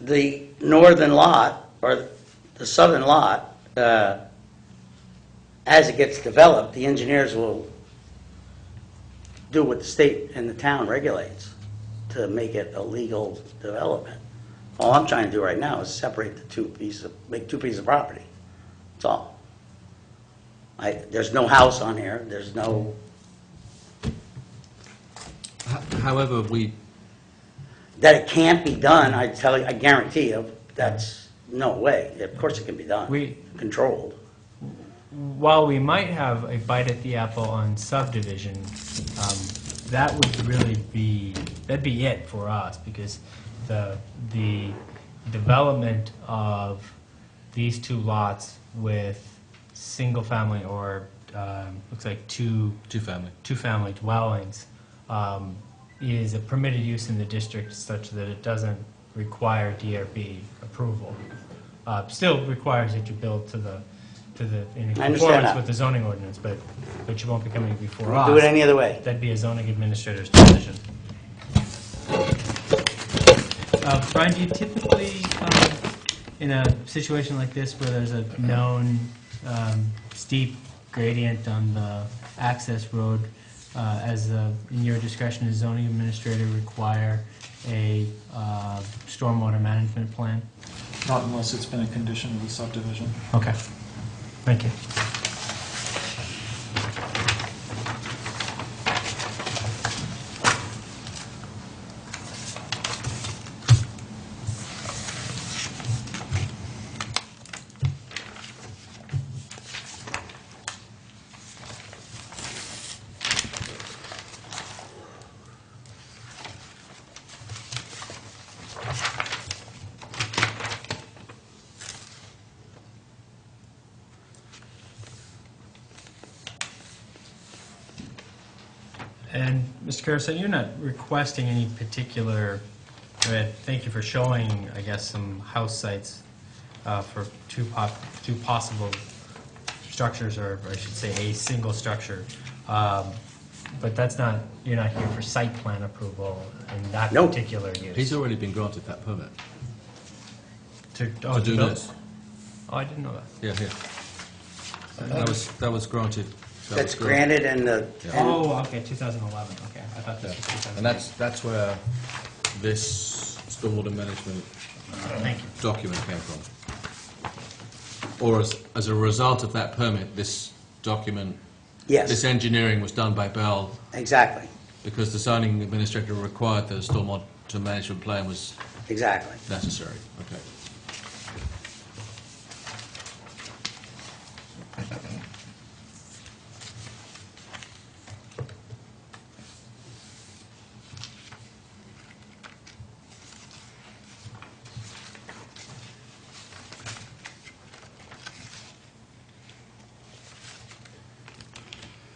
The northern lot, or the southern lot, as it gets developed, the engineers will do what the state and the town regulates to make it a legal development. All I'm trying to do right now is separate make two pieces of property. That's all. There's no house on here, there's no, However, that it can't be done, I tell you, I guarantee you, that's no way. Of course it can be done, controlled. While we might have a bite at the apple on subdivision, that would really that'd be it for us, because the development of these two lots with single-family or looks like two-family dwellings is a permitted use in the district such that it doesn't require DRB approval. Still requires that you build in I understand conformance that. with the zoning ordinance, but you won't be coming before We'll us. do it any other way. That'd be a zoning administrator's decision. Brian, do you typically, in a situation like this where there's a known steep gradient on the access road, in your discretion as zoning administrator, require a stormwater management plan? Not unless it's been a condition of the subdivision. Okay, thank you. And Mr. Carousel, you're not requesting any particular, thank you for showing, I guess, some house sites for two possible structures, or I should say a single structure. But that's not, you're not here for site plan approval in that Nope. particular use? He's already been granted that permit To to do build? this. Oh, I didn't know that. Yeah, here. That was granted. That That's was granted. granted in the, Yeah. Oh, okay, 2011, okay. I thought this was 2008. And that's where this stormwater management Thank you. document came from. Or as a result of that permit, this document, this yes, engineering was done by Bell exactly, because the zoning administrator required that a stormwater management plan was exactly. necessary. Okay.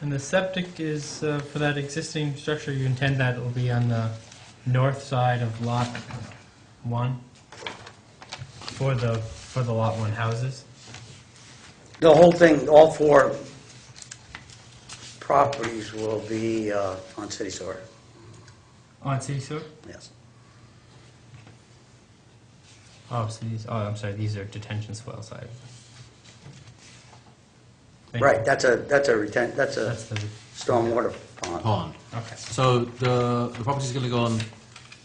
And the septic is, for that existing structure, you intend that it will be on the north side of Lot 1? For the Lot 1 houses? The whole thing, all four properties will be on city sewer, On city sewer? yes. Oh, so these, oh, I'm sorry, these are detention swell side. Thank Right, you. that's a That's the, stormwater pond. Pond. okay. So the property's going to go on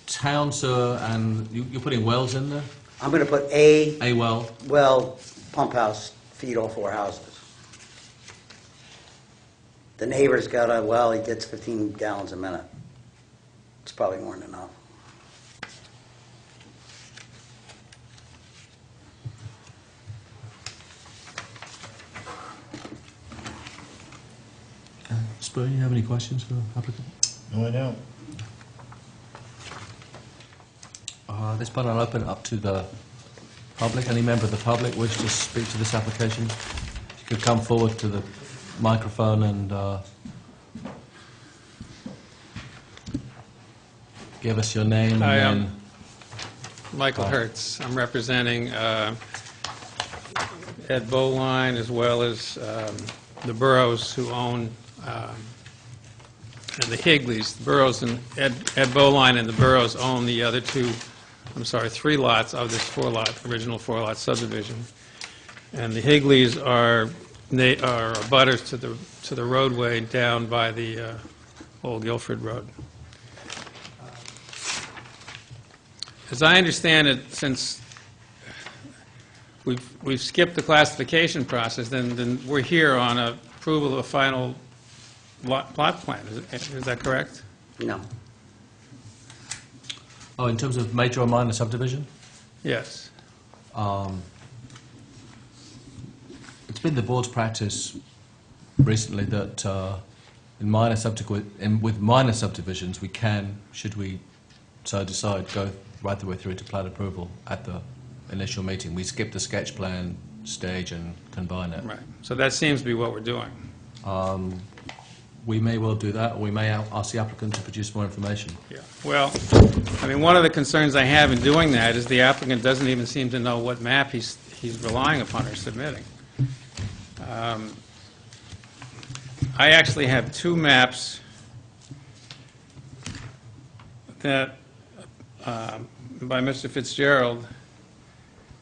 town sewer, and you're putting wells in there? I'm going to put a A well? well pump house, feed all four houses. The neighbor's got a well, he gets 15 gallons a minute. It's probably more than enough. Spur, you have any questions for the applicant? No, I don't. This part I'll open it up to the public. Any member of the public wish to speak to this application? If you could come forward to the microphone and give us your name and Hi, then... Michael Hi. Hertz. I'm representing Ed Bowline as well as the Burrows who own, and the Higleys. The Burrows and Ed Bowline and the Burrows own the other three lots of this original four-lot subdivision. And the Higleys are abutters to the roadway down by the Old Guilford Road. As I understand it, since we've skipped the classification process, then we're here on approval of a final plot plan. Is that correct? No. Oh, in terms of major or minor subdivision? Yes. It's been the board's practice recently that with minor subdivisions, we can, should we so decide, go right the way through to plat approval at the initial meeting. We skip the sketch plan stage and combine it. Right. So that seems to be what we're doing. We may well do that, or we may ask the applicant to produce more information. Yeah. Well, I mean, one of the concerns I have in doing that is the applicant doesn't even seem to know what map he's relying upon or submitting. I actually have two maps that, by Mr. Fitzgerald,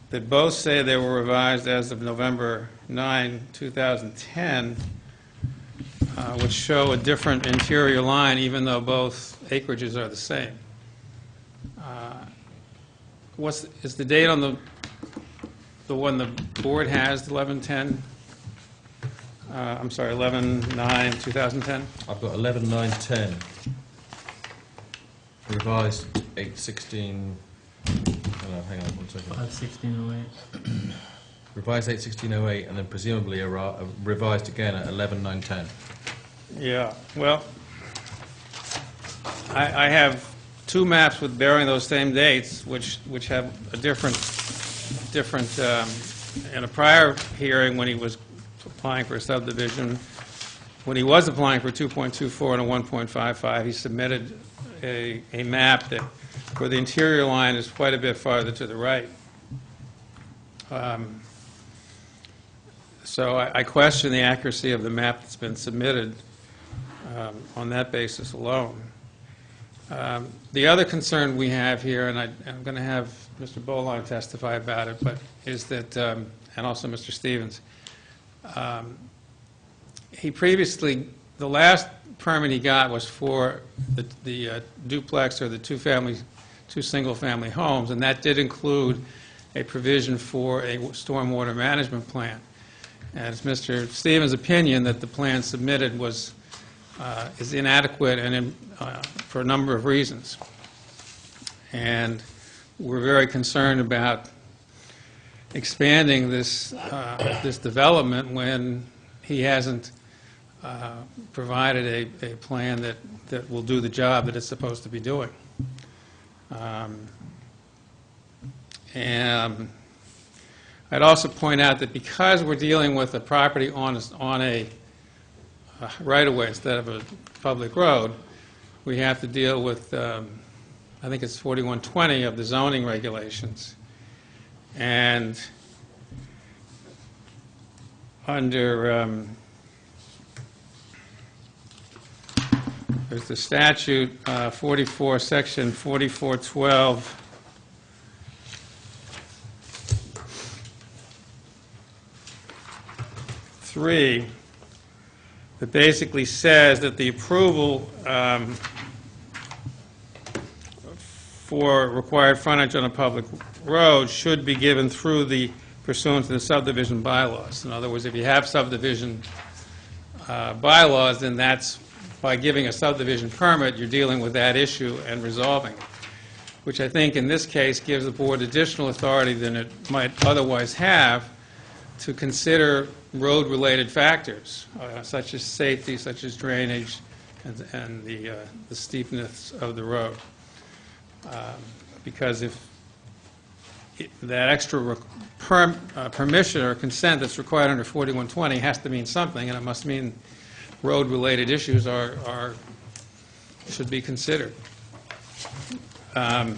that both say they were revised as of November 9, 2010, which show a different interior line, even though both acreages are the same. Is the date on the one the board has, 11/10? I'm sorry, 11/9/2010? I've got 11/9/10, revised 8/16. Hang on 1 second. 1608. Revised 8/16/08, and then presumably revised again at 11/9/10. Yeah, well, I have two maps with bearing those same dates, which have a different, in a prior hearing when he was applying for a subdivision, when he was applying for 2.24 and a 1.55, he submitted a map that, where the interior line is quite a bit farther to the right. So I question the accuracy of the map that's been submitted. on that basis alone. The other concern we have here, and I'm going to have Mr. Boline testify about it, but is that, and also Mr. Stevens, he previously, the last permit he got was for the duplex or the two single-family homes, and that did include a provision for a stormwater management plan. And it's Mr. Stevens' opinion that the plan submitted is inadequate and for a number of reasons. And we're very concerned about expanding this development when he hasn't provided a plan that will do the job that it's supposed to be doing. And I'd also point out that because we're dealing with a property on a right-of-way instead of a public road, we have to deal with, I think it's 4120 of the zoning regulations. And under, there's the statute 44, section 4412, that basically says that the approval for required frontage on a public road should be given through the pursuant to the subdivision bylaws. In other words, if you have subdivision bylaws, then that's by giving a subdivision permit, you're dealing with that issue and resolving it, which I think in this case gives the board additional authority than it might otherwise have to consider road-related factors, such as safety, such as drainage, and the steepness of the road. Because if that extra permission or consent that's required under 4120 has to mean something, and it must mean road-related issues should be considered. I'd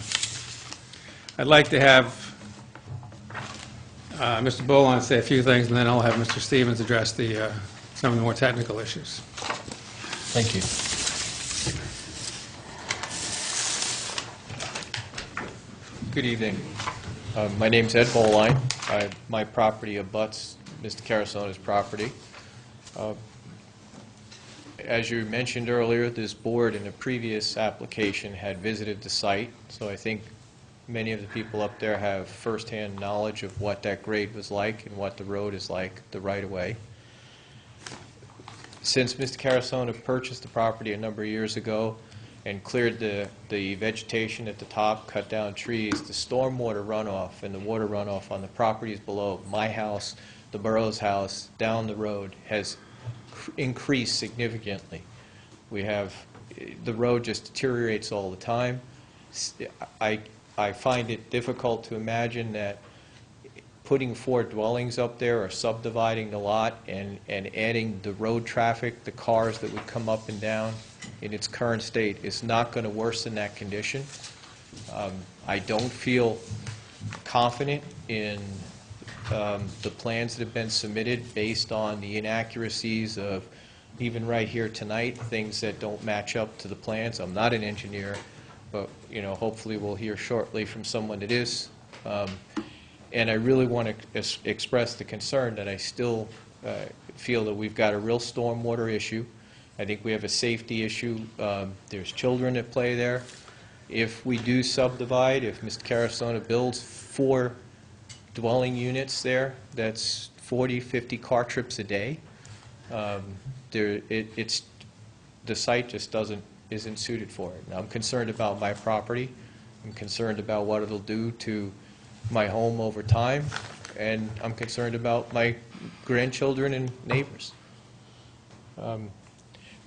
like to have Mr. Boland say a few things, and then I'll have Mr. Stevens address some of the more technical issues. Thank you. Good evening. My name's Ed Boline. My property abuts Mr. Carasona's property. As you mentioned earlier, this board in a previous application had visited the site, so I think many of the people up there have firsthand knowledge of what that grade was like and what the road is like, the right-of-way. Since Mr. Carasona purchased the property a number of years ago and cleared the vegetation at the top, cut down trees, the stormwater runoff and the water runoff on the properties below my house, the borough's house, down the road has increased significantly. The road just deteriorates all the time. I find it difficult to imagine that putting 4 dwellings up there or subdividing the lot and adding the road traffic, the cars that would come up and down in its current state is not going to worsen that condition. I don't feel confident in the plans that have been submitted based on the inaccuracies of, even right here tonight, things that don't match up to the plans. I'm not an engineer, but hopefully we'll hear shortly from someone that is. And I really want to express the concern that I still feel that we've got a real stormwater issue. I think we have a safety issue. There's children that play there. If we do subdivide, if Mr. Carasona builds 4 dwelling units there, that's 40, 50 car trips a day. The site just isn't suited for it. Now, I'm concerned about my property. I'm concerned about what it'll do to my home over time, and I'm concerned about my grandchildren and neighbors.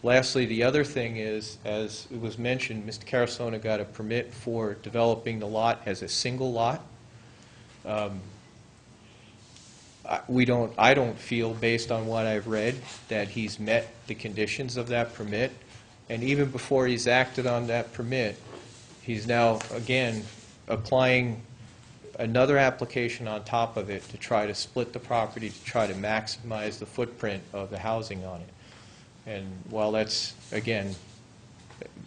Lastly, the other thing is, as it was mentioned, Mr. Carasona got a permit for developing the lot as a single lot. I don't feel, based on what I've read, that he's met the conditions of that permit. And even before he's acted on that permit, he's now, again, applying another application on top of it to try to split the property, to try to maximize the footprint of the housing on it. And while that's, again,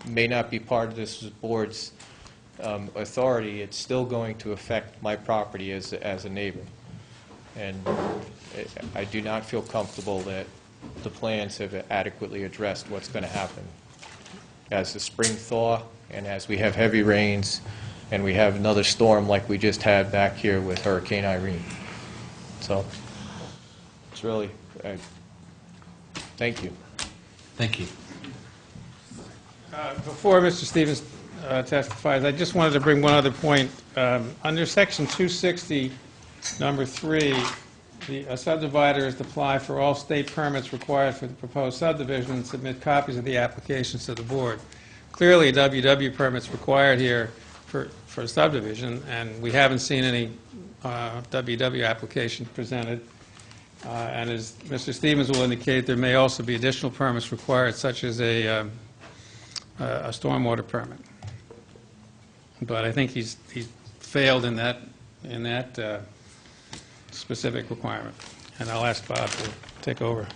may not be part of this board's authority, it's still going to affect my property as a neighbor. And I do not feel comfortable that the plans have adequately addressed what's going to happen. As the spring thaw, and as we have heavy rains, and we have another storm like we just had back here with Hurricane Irene. So, it's really, thank you. Thank you. Before Mr. Stevens testifies, I just wanted to bring one other point. Under Section 260, number 3, a subdivider is to apply for all state permits required for the proposed subdivision and submit copies of the applications to the board. Clearly, a WW permit's required here for subdivision, and we haven't seen any WW application presented. And as Mr. Stevens will indicate, there may also be additional permits required, such as a stormwater permit. But I think he's failed in that specific requirement. And I'll ask Bob to take over.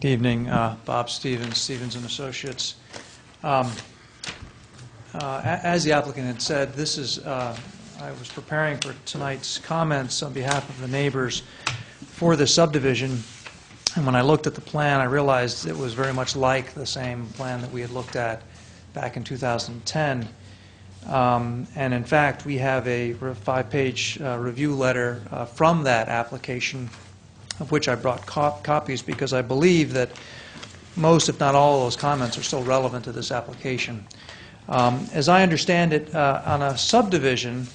Good evening, Bob Stevens, Stevens and Associates. As the applicant had said, this is, I was preparing for tonight's comments on behalf of the neighbors for the subdivision, and when I looked at the plan, I realized it was very much like the same plan that we had looked at back in 2010. And in fact, we have a 5-page review letter from that application, of which I brought copies because I believe that most, if not all, of those comments are still relevant to this application. As I understand it, on a subdivision,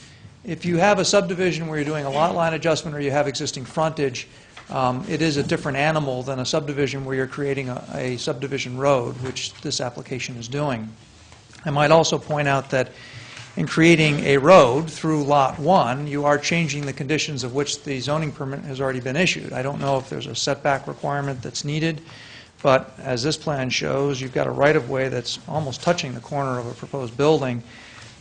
if you have a subdivision where you're doing a lot line adjustment or you have existing frontage, it is a different animal than a subdivision where you're creating a subdivision road, which this application is doing. I might also point out that in creating a road through Lot 1, you are changing the conditions of which the zoning permit has already been issued. I don't know if there's a setback requirement that's needed, but as this plan shows, you've got a right-of-way that's almost touching the corner of a proposed building,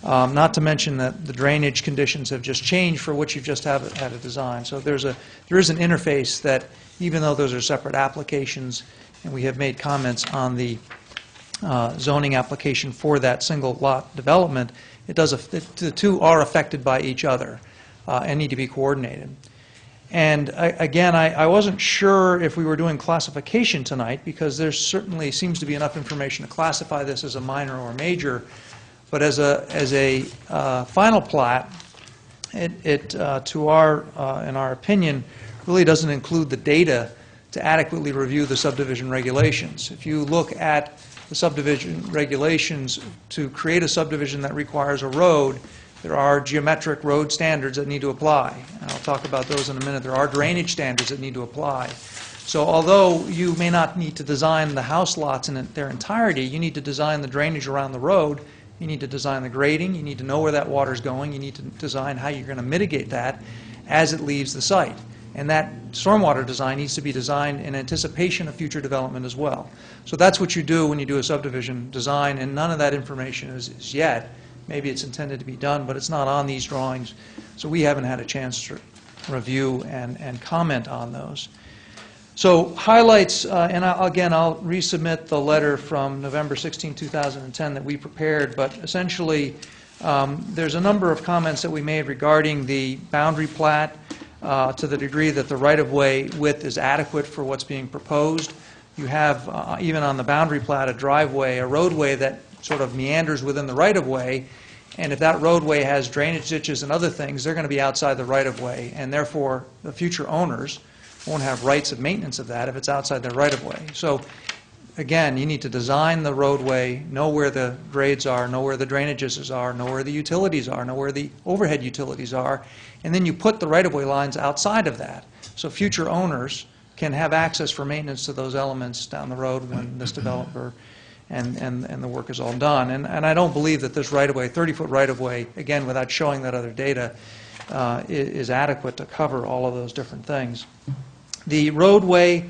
not to mention that the drainage conditions have just changed for which you've just had a design. So there is an interface that, even though those are separate applications, and we have made comments on the zoning application for that single lot development, the two are affected by each other and need to be coordinated. And again, I wasn't sure if we were doing classification tonight, because there certainly seems to be enough information to classify this as a minor or major. But as a final plat, it to in our opinion, really doesn't include the data to adequately review the subdivision regulations. If you look at the subdivision regulations, to create a subdivision that requires a road, there are geometric road standards that need to apply. And I'll talk about those in a minute. There are drainage standards that need to apply. So although you may not need to design the house lots in their entirety, you need to design the drainage around the road. You need to design the grading. You need to know where that water's going. You need to design how you're going to mitigate that as it leaves the site. And that stormwater design needs to be designed in anticipation of future development as well. So that's what you do when you do a subdivision design, and none of that information is yet. Maybe it's intended to be done, but it's not on these drawings. So we haven't had a chance to review and comment on those. So highlights, and I'll resubmit the letter from November 16, 2010 that we prepared, but essentially there's a number of comments that we made regarding the boundary plat to the degree that the right-of-way width is adequate for what's being proposed. You have, even on the boundary plat, a driveway, a roadway that sort of meanders within the right-of-way, and if that roadway has drainage ditches and other things, they're going to be outside the right-of-way, and therefore the future owners won't have rights of maintenance of that if it's outside their right-of-way. So again, you need to design the roadway, know where the grades are, know where the drainages are, know where the utilities are, know where the overhead utilities are, and then you put the right-of-way lines outside of that. So future owners can have access for maintenance to those elements down the road when this developer and the work is all done. And I don't believe that this right-of-way, 30-foot right-of-way, again, without showing that other data, is adequate to cover all of those different things. The roadway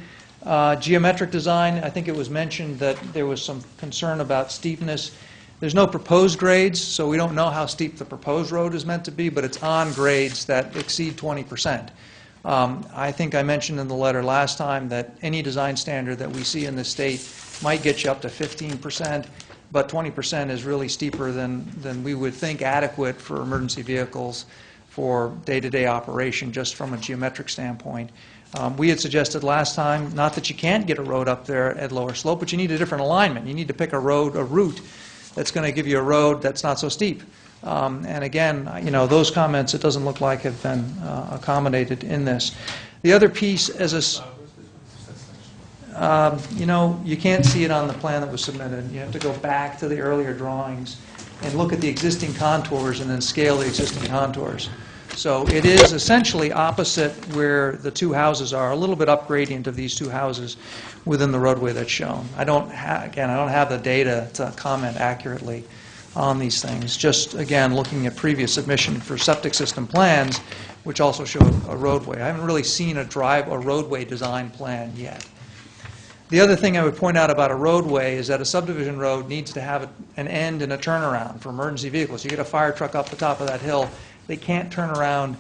geometric design, I think it was mentioned that there was some concern about steepness. There's no proposed grades, so we don't know how steep the proposed road is meant to be, but it's on grades that exceed 20%. I think I mentioned in the letter last time that any design standard that we see in the state might get you up to 15%, but 20% is really steeper than we would think adequate for emergency vehicles for day-to-day operation, just from a geometric standpoint. We had suggested last time, not that you can't get a road up there at lower slope, but you need a different alignment. You need to pick a route that's going to give you a road that's not so steep. And again, those comments, it doesn't look like have been accommodated in this. The other piece as you can't see it on the plan that was submitted. You have to go back to the earlier drawings and look at the existing contours and then scale the existing contours. So it is essentially opposite where the two houses are, a little bit up gradient of these two houses within the roadway that's shown. I don't have the data to comment accurately on these things. Just, again, looking at previous submission for septic system plans, which also show a roadway. I haven't really seen a roadway design plan yet. The other thing I would point out about a roadway is that a subdivision road needs to have an end and a turnaround for emergency vehicles. You get a fire truck up the top of that hill, they can't turn around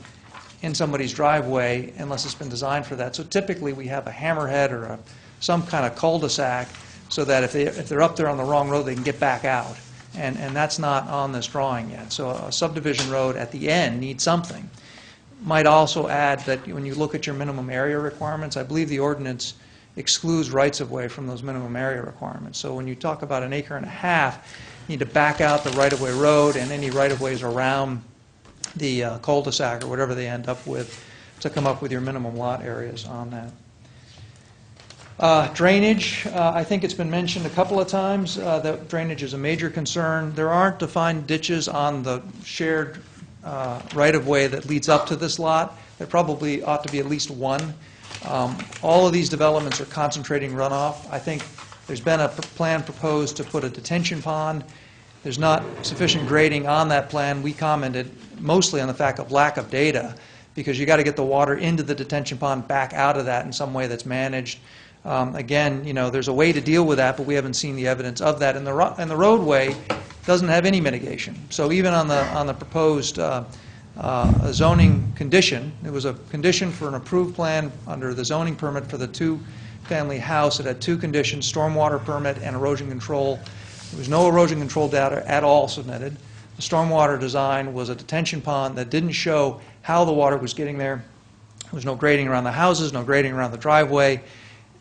in somebody's driveway unless it's been designed for that. So typically we have a hammerhead or some kind of cul-de-sac so that if they're up there on the wrong road, they can get back out. And that's not on this drawing yet. So a subdivision road at the end needs something. Might also add that when you look at your minimum area requirements, I believe the ordinance excludes rights-of-way from those minimum area requirements. So when you talk about an acre and a half, you need to back out the right-of-way road and any right-of-ways around the cul-de-sac or whatever they end up with to come up with your minimum lot areas on that. Drainage, I think it's been mentioned a couple of times that drainage is a major concern. There aren't defined ditches on the shared right-of-way that leads up to this lot. There probably ought to be at least one. All of these developments are concentrating runoff. I think there's been a plan proposed to put a detention pond. There's not sufficient grading on that plan. We commented mostly on the fact of lack of data, because you got to get the water into the detention pond, back out of that in some way that's managed. Again, there's a way to deal with that, but we haven't seen the evidence of that. And the roadway doesn't have any mitigation. So even on the proposed zoning condition, it was a condition for an approved plan under the zoning permit for the two-family house. It had two conditions: stormwater permit and erosion control. There was no erosion control data at all submitted. The stormwater design was a detention pond that didn't show how the water was getting there. There was no grading around the houses, no grading around the driveway.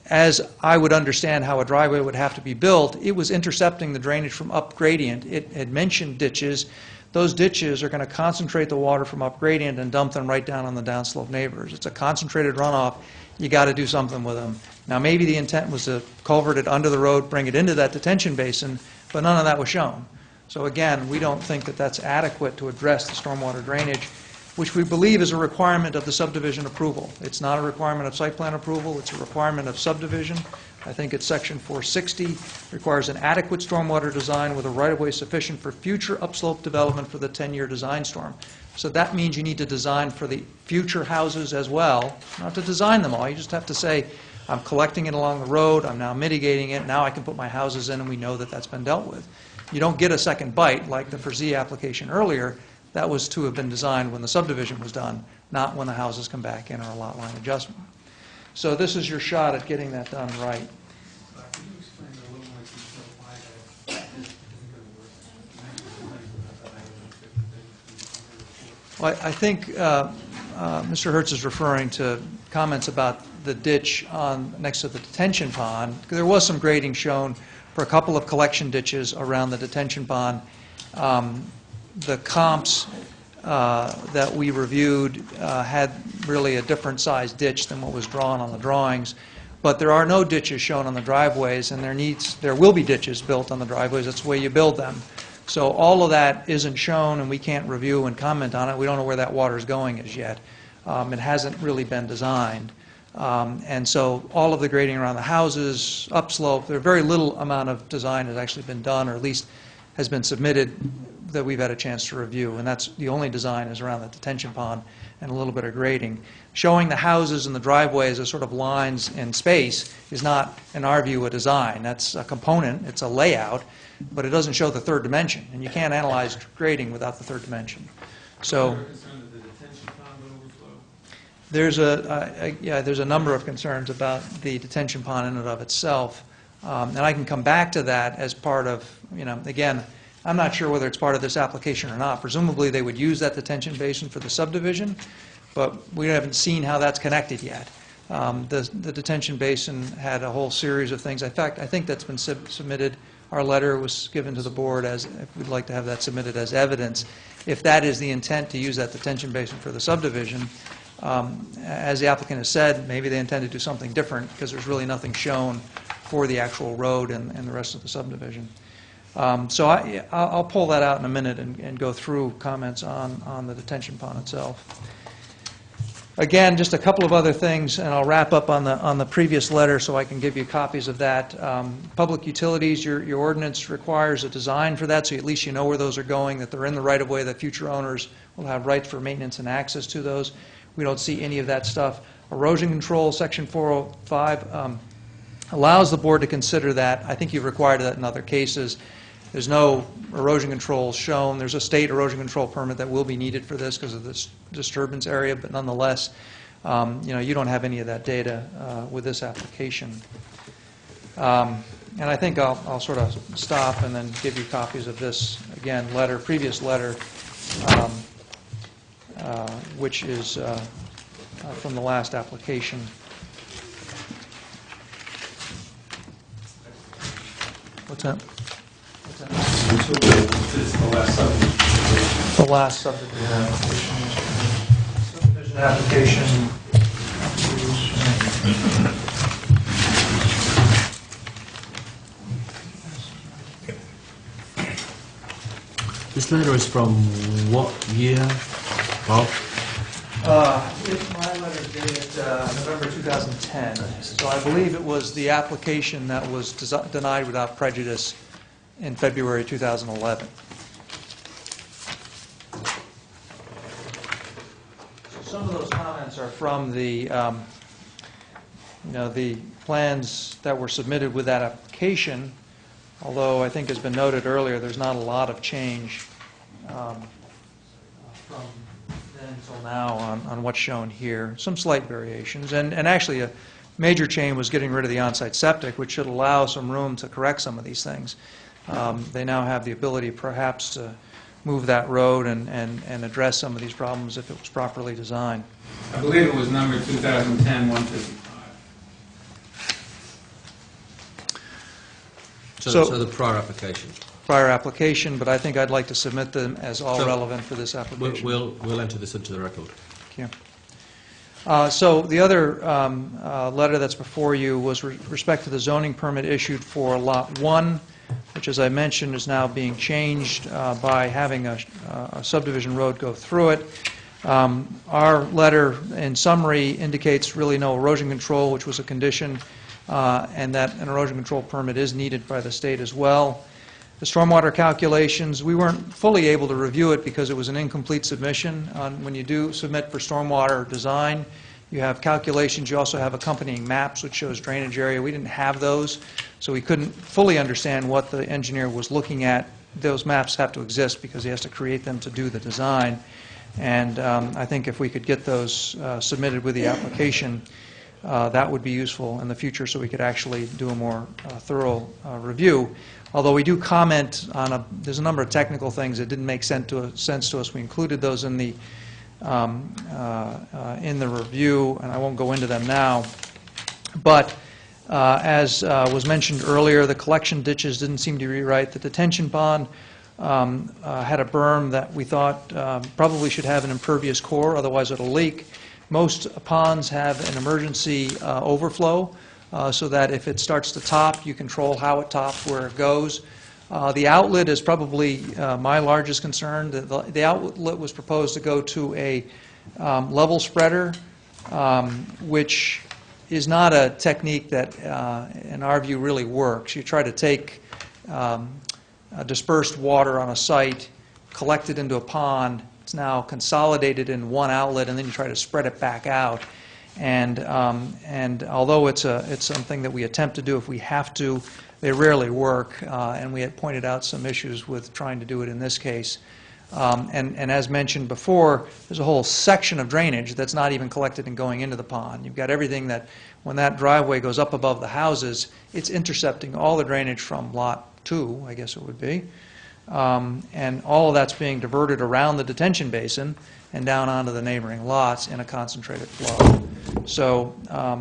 As I would understand how a driveway would have to be built, it was intercepting the drainage from up gradient. It had mentioned ditches. Those ditches are going to concentrate the water from up gradient and dump them right down on the downslope neighbors. It's a concentrated runoff. You got to do something with them. Now, maybe the intent was to culvert it under the road, bring it into that detention basin, but none of that was shown. So again, we don't think that that's adequate to address the stormwater drainage, which we believe is a requirement of the subdivision approval. It's not a requirement of site plan approval. It's a requirement of subdivision. I think it's section 460, requires an adequate stormwater design with a right-of-way sufficient for future upslope development for the 10-year design storm. So that means you need to design for the future houses as well, not to design them all. You just have to say, I'm collecting it along the road, I'm now mitigating it, now I can put my houses in, and we know that that's been dealt with. You don't get a second bite like the FRZ application earlier. That was to have been designed when the subdivision was done, not when the houses come back in or a lot line adjustment. So this is your shot at getting that done right. Can you explain a little more detail why that isn't going to work? Well, I think Mr. Hertz is referring to comments about the ditch next to the detention pond. There was some grading shown for a couple of collection ditches around the detention pond. The comps that we reviewed had really a different size ditch than what was drawn on the drawings. But there are no ditches shown on the driveways, and there will be ditches built on the driveways. That's the way you build them. So all of that isn't shown, and we can't review and comment on it. We don't know where that water is going as yet. It hasn't really been designed. And so all of the grading around the houses, upslope, there very little amount of design has actually been done, or at least has been submitted that we've had a chance to review. And that's the only design is around the detention pond and a little bit of grading. Showing the houses and the driveways as sort of lines in space is not, in our view, a design. That's a component. It's a layout, but it doesn't show the third dimension. And you can't analyze grading without the third dimension. So There's a number of concerns about the detention pond in and of itself, and I can come back to that as part of, again, I'm not sure whether it's part of this application or not. Presumably, they would use that detention basin for the subdivision, but we haven't seen how that's connected yet. The detention basin had a whole series of things. In fact, I think that's been submitted. Our letter was given to the board as, if we'd like to have that submitted as evidence. If that is the intent, to use that detention basin for the subdivision, as the applicant has said, maybe they intend to do something different because there's really nothing shown for the actual road and the rest of the subdivision. So I'll pull that out in a minute and go through comments on the detention pond itself. Again, just a couple of other things, and I'll wrap up on the previous letter so I can give you copies of that. Public utilities, your ordinance requires a design for that, so at least you know where those are going, that they're in the right-of-way, that future owners will have rights for maintenance and access to those. We don't see any of that stuff. Erosion control, Section 405, allows the board to consider that. I think you've required that in other cases. There's no erosion control shown. There's a state erosion control permit that will be needed for this because of this disturbance area, but nonetheless, you don't have any of that data with this application. And I think I'll sort of stop and then give you copies of this, again, previous letter, which is from the last application. What's that? The last subdivision application. This letter is from what year, Bob? My letter is dated November 2010. So I believe it was the application that was denied without prejudice in February 2011. So some of those comments are from the, the plans that were submitted with that application, although I think has been noted earlier, there's not a lot of change from then until now on what's shown here. Some slight variations, and actually a major change was getting rid of the on-site septic, which should allow some room to correct some of these things. They now have the ability perhaps to move that road and address some of these problems if it was properly designed. I believe it was number 2010-155. So the prior application. Prior application, but I think I'd like to submit them as all relevant for this application. We'll enter this into the record. Thank you. So the other letter that's before you was with respect to the zoning permit issued for Lot 1, which, as I mentioned, is now being changed by having a subdivision road go through it. Our letter, in summary, indicates really no erosion control, which was a condition, and that an erosion control permit is needed by the state as well. The stormwater calculations, we weren't fully able to review it because it was an incomplete submission. When you do submit for stormwater design, you have calculations. You also have accompanying maps, which shows drainage area. We didn't have those, so we couldn't fully understand what the engineer was looking at. Those maps have to exist because he has to create them to do the design. And I think if we could get those submitted with the application, that would be useful in the future so we could actually do a more thorough review. Although we do comment on there's a number of technical things that didn't make sense to us. We included those in the review, and I won't go into them now. But as was mentioned earlier, the collection ditches didn't seem to be right. The detention pond had a berm that we thought probably should have an impervious core, otherwise it'll leak. Most ponds have an emergency overflow, so that if it starts to top, you control how it tops, where it goes. The outlet is probably my largest concern. The outlet was proposed to go to a level spreader, which is not a technique that, in our view, really works. You try to take dispersed water on a site, collect it into a pond. It's now consolidated in one outlet, and then you try to spread it back out. And although it's something that we attempt to do if we have to, they rarely work. And we had pointed out some issues with trying to do it in this case. And as mentioned before, there's a whole section of drainage that's not even collected and going into the pond. You've got everything that, when that driveway goes up above the houses, it's intercepting all the drainage from Lot 2, I guess it would be. And all of that's being diverted around the detention basin and down onto the neighboring lots in a concentrated flow. So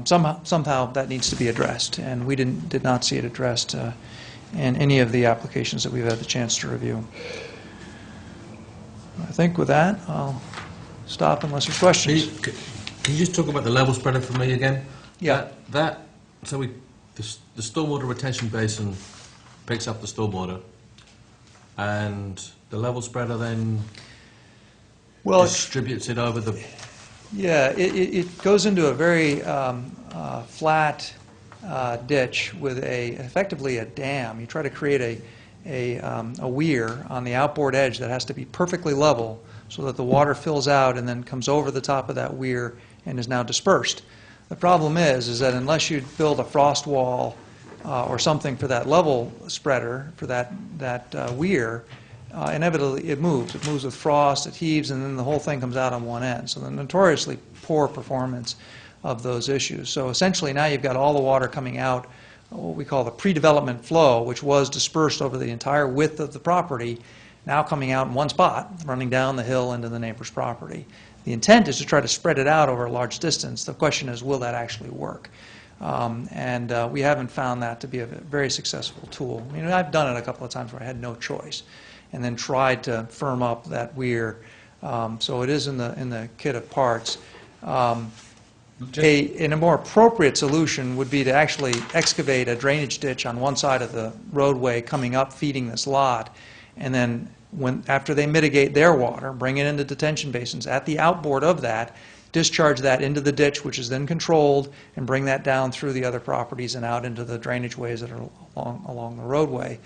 somehow that needs to be addressed, and we did not see it addressed in any of the applications that we've had the chance to review. I think with that, I'll stop unless there's questions. Can you just talk about the level spreader for me again? Yeah. The stormwater retention basin picks up the stormwater, and the level spreader then distributes it over the... Yeah, it goes into a very flat ditch with effectively a dam. You try to create a weir on the outboard edge that has to be perfectly level so that the water fills out and then comes over the top of that weir and is now dispersed. The problem is that unless you build a frost wall or something for that level spreader, for that weir, inevitably it moves. It moves with frost, it heaves, and then the whole thing comes out on one end. So the notoriously poor performance of those issues. So essentially now you've got all the water coming out, what we call the pre-development flow, which was dispersed over the entire width of the property, now coming out in one spot, running down the hill into the neighbor's property. The intent is to try to spread it out over a large distance. The question is, will that actually work? We haven't found that to be a very successful tool. I mean, I've done it a couple of times where I had no choice, and then tried to firm up that weir. So it is in the kit of parts. A more appropriate solution would be to actually excavate a drainage ditch on one side of the roadway coming up, feeding this lot, and then after they mitigate their water, bring it into detention basins at the outboard of that, discharge that into the ditch, which is then controlled, and bring that down through the other properties and out into the drainage ways that are along the roadway.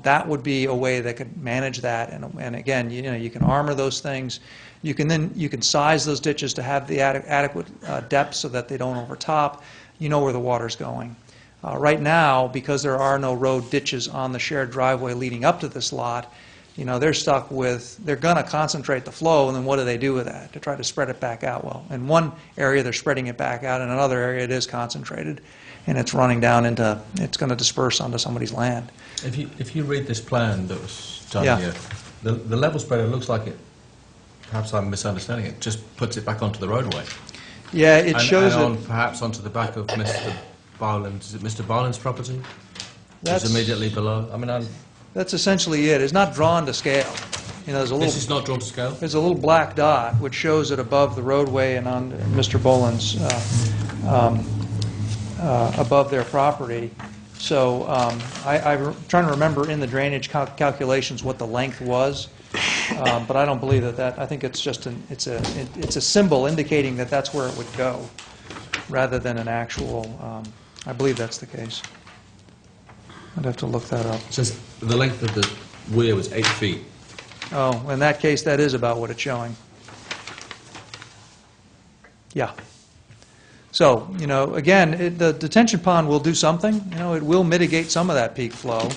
That would be a way that could manage that, and again, you can armor those things. You can size those ditches to have the adequate depth so that they don't overtop. You know where the water's going. Right now, because there are no road ditches on the shared driveway leading up to this lot, they're stuck with, they're going to concentrate the flow, and then what do they do with that? To try to spread it back out. Well, in one area they're spreading it back out, in another area it is concentrated, and it's running down into, it's going to disperse onto somebody's land. If you read this plan that was done Yeah. here, the level spreader looks like it, perhaps I'm misunderstanding it, just puts it back onto the roadway. Yeah, it shows it. Perhaps onto the back of Mr. Barland's, is it Mr. Barland's property? That's It's immediately below. I mean, That's essentially it. It's not drawn to scale. There's a this little. is not drawn to scale? There's a little black dot which shows it above the roadway and on Mr. Boland's above their property. So I'm trying to remember in the drainage calculations what the length was, but I don't believe that. I think it's just it's a symbol indicating that that's where it would go, rather than an actual. I believe that's the case. I'd have to look that up. It says the length of the weir was 8 feet. Oh, in that case, that is about what it's showing. Yeah. So, again, the detention pond will do something. It will mitigate some of that peak flow.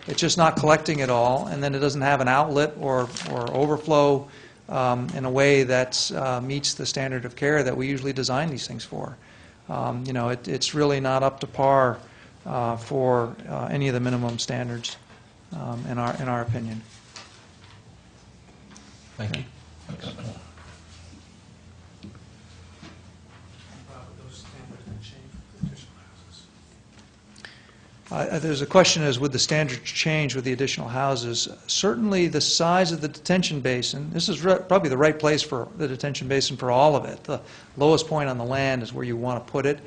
It's just not collecting it all, and then it doesn't have an outlet or overflow in a way that meets the standard of care that we usually design these things for. It's really not up to par for any of the minimum standards, in our opinion. Thank you. There's a question as would the standards change with the additional houses. Certainly the size of the detention basin, this is probably the right place for the detention basin for all of it. The lowest point on the land is where you want to put it.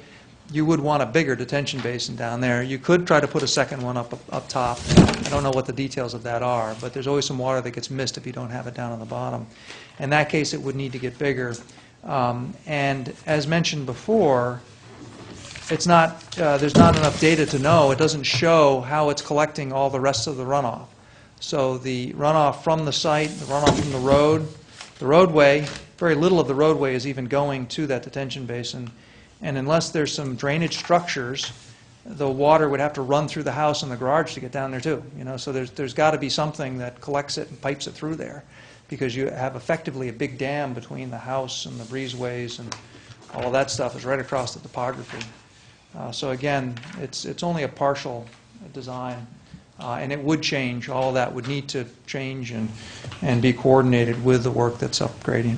You would want a bigger detention basin down there. You could try to put a second one up top. I don't know what the details of that are, but there's always some water that gets missed if you don't have it down on the bottom. In that case, it would need to get bigger. And as mentioned before, there's not enough data to know. It doesn't show how it's collecting all the rest of the runoff. So the runoff from the site, the runoff from the roadway, very little of the roadway is even going to that detention basin. And unless there's some drainage structures the water would have to run through the house and the garage to get down there too, you know, so there's got to be something that collects it and pipes it through there, because you have effectively a big dam between the house and the breezeways, and all of that stuff is right across the topography. So again, it's only a partial design, and it would change. All of that would need to change and be coordinated with the work that's upgrading.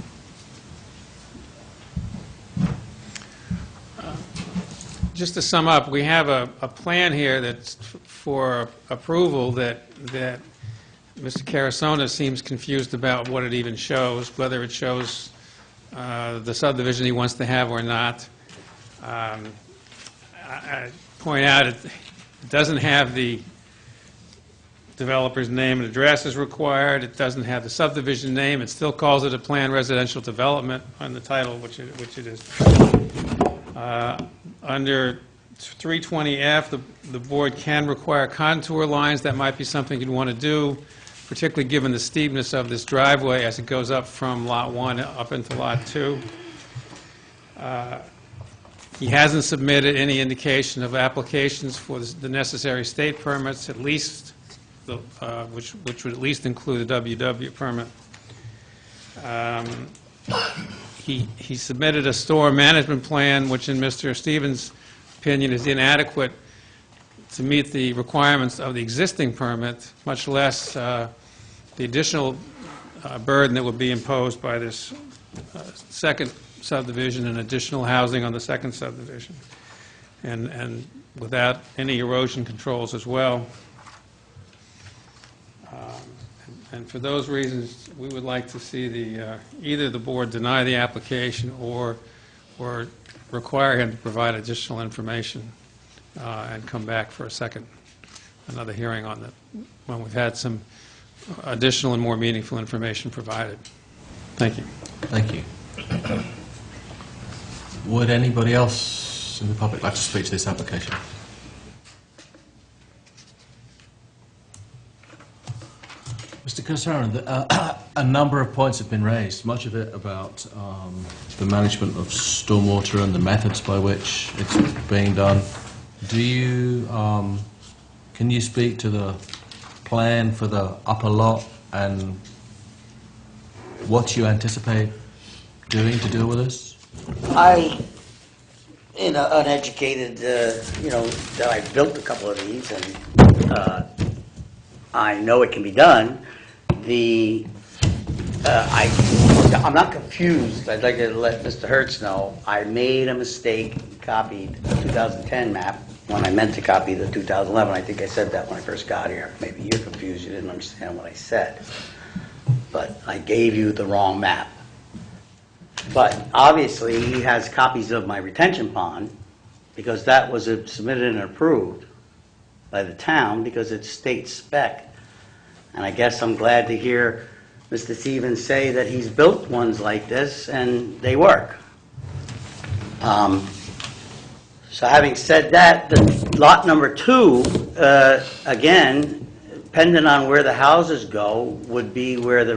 Just to sum up, we have a plan here that's for approval that Mr. Carasona seems confused about what it even shows, whether it shows the subdivision he wants to have or not. I point out it doesn't have the developer's name and address as required. It doesn't have the subdivision name. It still calls it a planned residential development on the title, which it is. Under 320F, the board can require contour lines. That might be something you'd want to do, particularly given the steepness of this driveway as it goes up from Lot 1 up into Lot 2. He hasn't submitted any indication of applications for the necessary state permits, at least, which would at least include a WW permit. He submitted a storm management plan, which in Mr. Stevens' opinion is inadequate to meet the requirements of the existing permit, much less the additional burden that would be imposed by this second subdivision and additional housing on the second subdivision, and without any erosion controls as well. And for those reasons, we would like to see either the board deny the application or require him to provide additional information and come back for another hearing on that when we've had some additional and more meaningful information provided. Thank you. Thank you. Would anybody else in the public like to speak to this application? Mr. Casaran, a number of points have been raised, much of it about the management of stormwater and the methods by which it's being done. Can you speak to the plan for the upper lot and what you anticipate doing to deal with this? Uneducated, that I built a couple of these, and I know it can be done. I'm not confused. I'd like to let Mr. Hertz know. I made a mistake, copied the 2010 map when I meant to copy the 2011. I think I said that when I first got here. Maybe you're confused. You didn't understand what I said. But I gave you the wrong map. But obviously, he has copies of my retention pond because that was submitted and approved by the town because it's state spec. And I guess I'm glad to hear Mr. Stevens say that he's built ones like this and they work. So having said that, the lot number 2, again, depending on where the houses go, would be where the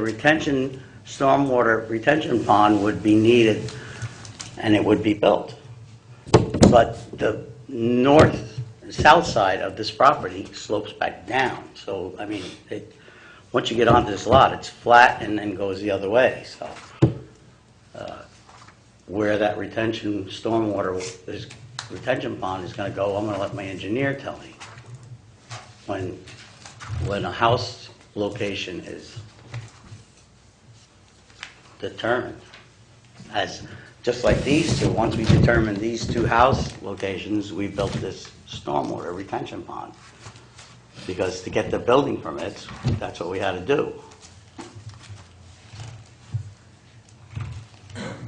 stormwater retention pond would be needed and it would be built. But the south side of this property slopes back down. So, I mean, once you get onto this lot, it's flat and then goes the other way. So, where that retention pond is going to go, I'm going to let my engineer tell me. When a house location is determined, just like these two, once we determined these two house locations, we built this stormwater retention pond. Because to get the building permits, that's what we had to do.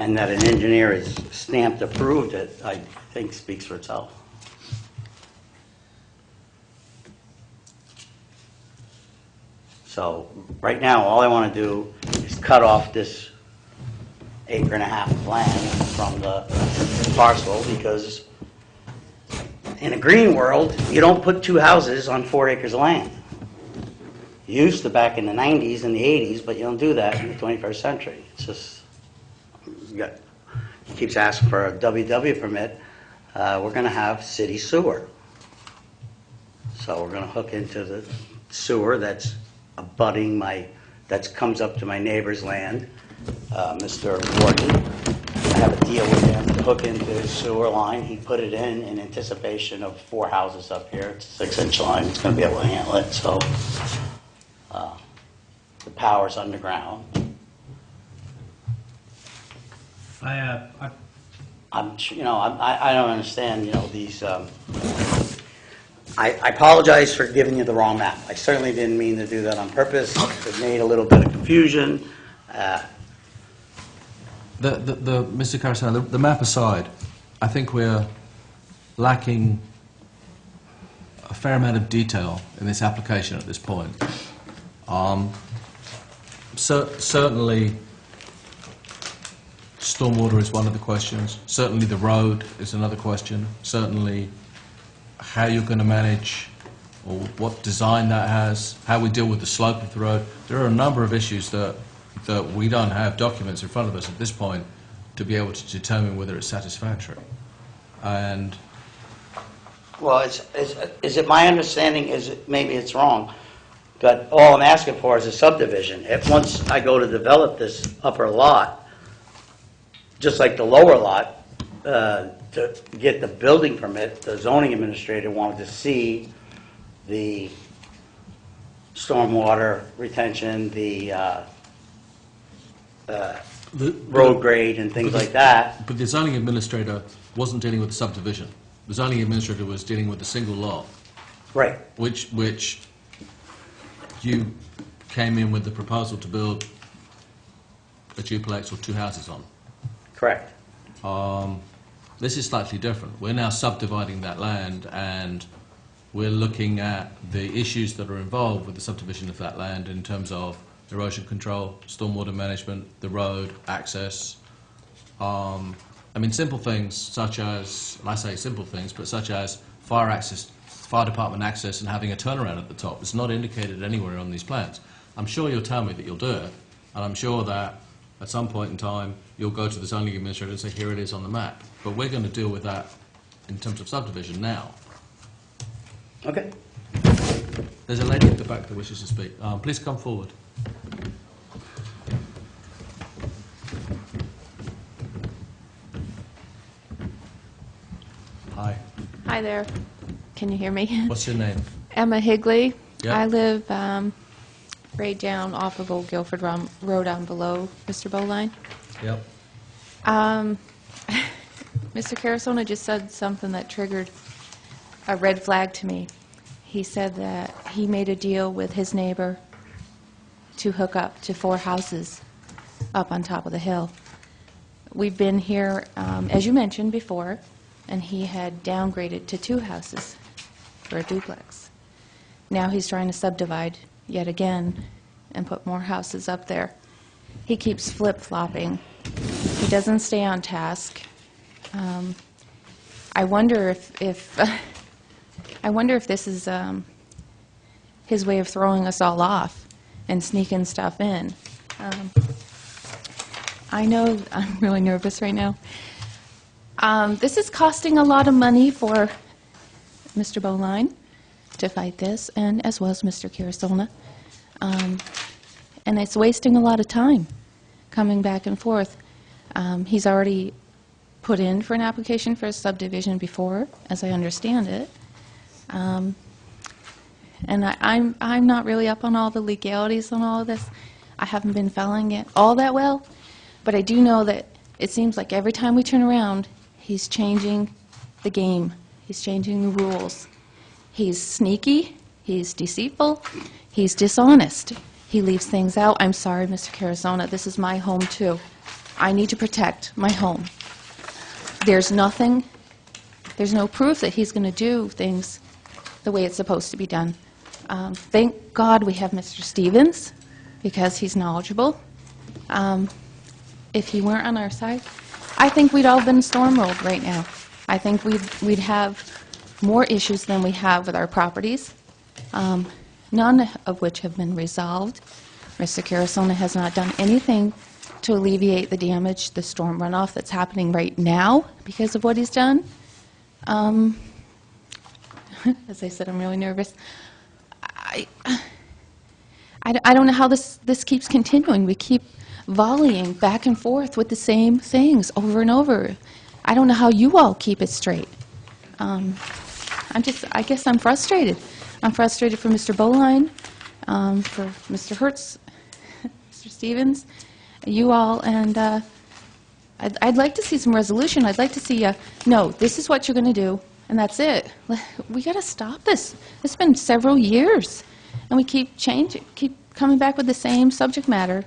And that an engineer is stamped approved it, I think speaks for itself. So right now, all I want to do is cut off this 1.5 acre of land from the parcel, because in a green world, you don't put 2 houses on 4 acres of land. You used to back in the 90s and the 80s, but you don't do that in the 21st century. It's just, he keeps asking for a WW permit. We're going to have city sewer. So we're going to hook into the sewer that's abutting that comes up to my neighbor's land, Mr. Warden. I have a deal with him to hook into his sewer line. He put it in anticipation of 4 houses up here. It's a 6-inch line. It's going to be able to handle it. So the power's underground. I I don't understand, these, I apologize for giving you the wrong map. I certainly didn't mean to do that on purpose. It made a little bit of confusion. Mr. Carasano, the map aside, I think we're lacking a fair amount of detail in this application at this point. Certainly, stormwater is one of the questions. Certainly, the road is another question. Certainly, how you're going to manage or what design that has, how we deal with the slope of the road. There are a number of issues that we don't have documents in front of us at this point to be able to determine whether it's satisfactory. And Well, is it my understanding, maybe it's wrong, but all I'm asking for is a subdivision. If once I go to develop this upper lot, just like the lower lot, to get the building permit, the zoning administrator wanted to see the stormwater retention, the road grade and things like that. But the zoning administrator wasn't dealing with the subdivision. The zoning administrator was dealing with the single lot. Right. Which you came in with the proposal to build a duplex or 2 houses on. Correct. This is slightly different. We're now subdividing that land and we're looking at the issues that are involved with the subdivision of that land in terms of erosion control, stormwater management, the road, access. I mean, simple things such as, and I say simple things, but such as fire access, fire department access and having a turnaround at the top. It's not indicated anywhere on these plans. I'm sure you'll tell me that you'll do it, and I'm sure that at some point in time you'll go to the zoning administrator and say, here it is on the map. But we're going to deal with that in terms of subdivision now. Okay. There's a lady at the back that wishes to speak. Please come forward. Hi. Hi there. Can you hear me? What's your name? Emma Higley. Yeah. I live right down off of Old Guilford Road down below Mr. Bowline. Yep. Mr. Carasona just said something that triggered a red flag to me. He said that he made a deal with his neighbor to hook up to 4 houses up on top of the hill. We've been here, as you mentioned before, and he had downgraded to 2 houses for a duplex. Now he's trying to subdivide yet again and put more houses up there. He keeps flip-flopping. He doesn't stay on task. I wonder if I wonder if this is his way of throwing us all off and sneaking stuff in. I know I'm really nervous right now. This is costing a lot of money for Mr. Bowline to fight this, and as well as Mr. Carasona. And it's wasting a lot of time coming back and forth. He's already put in for an application for a subdivision before, as I understand it. And I'm not really up on all the legalities on all of this. I haven't been following it all that well, but I do know that it seems like every time we turn around, he's changing the game. He's changing the rules. He's sneaky, he's deceitful, he's dishonest. He leaves things out. I'm sorry, Mr. Carasona, this is my home too. I need to protect my home. There's no proof that he's going to do things the way it's supposed to be done. Thank God we have Mr. Stevens, because he's knowledgeable. If he weren't on our side, I think we'd all been stormrolled right now. I think we'd have more issues than we have with our properties, none of which have been resolved. Mr. Carasona has not done anything to alleviate the damage, the storm runoff that's happening right now because of what he's done. As I said, I'm really nervous. I don't know how this keeps continuing. We keep volleying back and forth with the same things over and over. I don't know how you all keep it straight. I guess I'm frustrated. I'm frustrated for Mr. Boline, for Mr. Hertz, Mr. Stevens, you all, and I'd like to see some resolution. I'd like to see, no, this is what you're going to do, and that's it. We got to stop this. It's been several years, and we keep coming back with the same subject matter.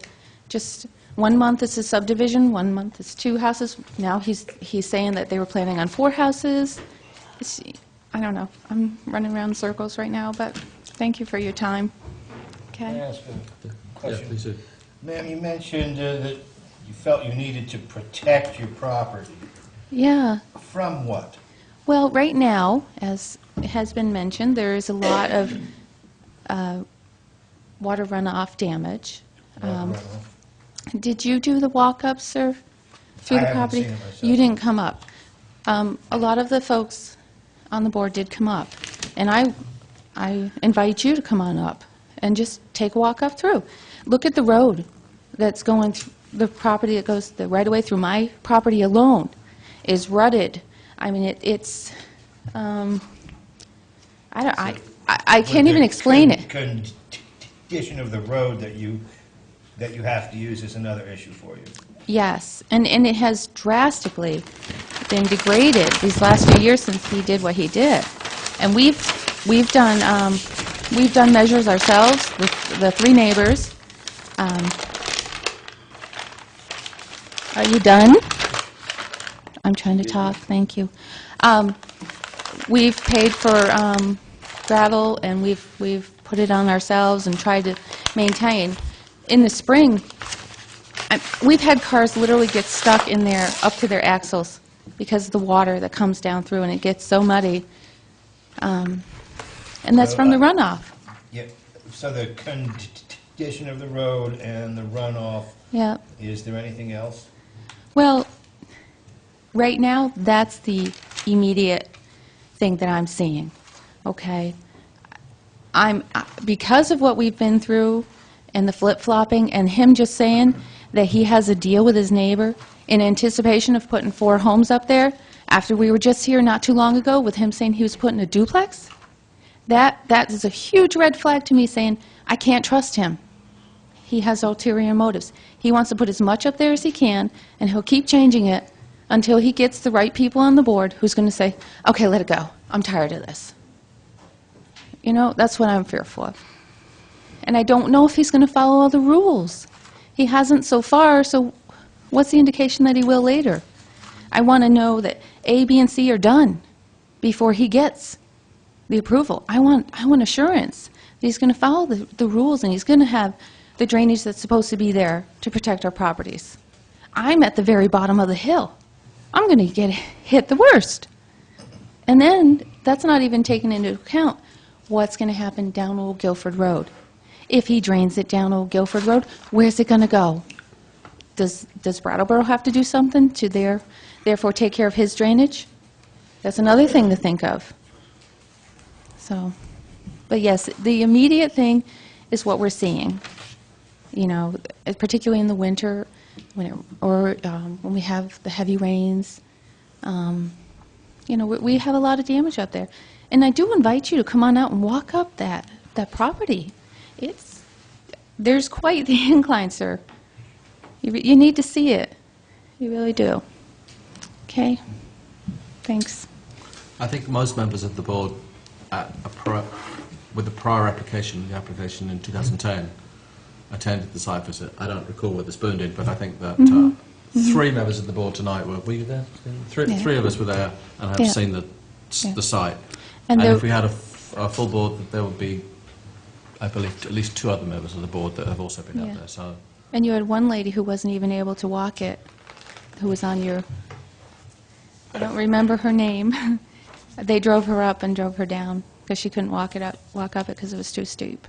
Just 1 month it's a subdivision, 1 month it's 2 houses. Now he's saying that they were planning on 4 houses. I don't know. I'm running around in circles right now, but thank you for your time. Can I Okay. ask a question? Yeah, please do. Ma'am, you mentioned that you felt you needed to protect your property. Yeah. From what? Well, right now, as has been mentioned, there is a lot of water runoff damage. Did you do the walk-up, sir, through I the haven't property? seen it myself. You didn't come up. A lot of the folks on the board did come up, and I invite you to come on up and just take a walk up through. Look at the road that's going through the property that goes the right away through my property alone is rutted. I mean, it's I can't even explain it. Condition of the road that you have to use is another issue for you. Yes, and it has drastically been degraded these last few years since he did what he did. And we've done measures ourselves with the 3 neighbors. Are you done? I'm trying to talk. Thank you. We've paid for gravel, and we've put it on ourselves and tried to maintain. In the spring, we've had cars literally get stuck in there up to their axles because of the water that comes down through, and it gets so muddy. And that's from the runoff. Yeah, so the condition of the road and the runoff, Yeah. is there anything else? Well, right now, that's the immediate thing that I'm seeing, okay? Because of what we've been through and the flip-flopping and him just saying that he has a deal with his neighbor in anticipation of putting 4 homes up there, after we were just here not too long ago with him saying he was putting a duplex, that is a huge red flag to me, saying, I can't trust him. He has ulterior motives. He wants to put as much up there as he can, and he'll keep changing it until he gets the right people on the board who's going to say, okay, let it go. I'm tired of this. You know, that's what I'm fearful of. And I don't know if he's going to follow all the rules. He hasn't so far, so what's the indication that he will later? I want to know that A, B, and C are done before he gets the approval. I want assurance that he's going to follow the rules, and he's going to have the drainage that's supposed to be there to protect our properties. I'm at the very bottom of the hill. I'm going to get hit the worst. And then that's not even taking into account what's going to happen down Old Guilford Road. If he drains it down Old Guilford Road, where's it going to go? Does Brattleboro have to do something to therefore take care of his drainage? That's another thing to think of. So, but yes, the immediate thing is what we're seeing. You know, particularly in the winter, when we have the heavy rains. You know, we have a lot of damage up there. And I do invite you to come on out and walk up that property. There's quite the incline, sir. You need to see it. You really do. Okay? Thanks. I think most members of the board, with the prior application, the application in 2010, attended the site visit. I don't recall whether Spoon did, but I think that 3 members of the board tonight were you there? Three of us were there and have seen the site. And if we had a full board, there would be, I believe, at least 2 other members of the board that have also been up there. So. And you had one lady who wasn't even able to walk it, who was on your, I don't remember her name. They drove her up and drove her down because she couldn't walk up it because it was too steep.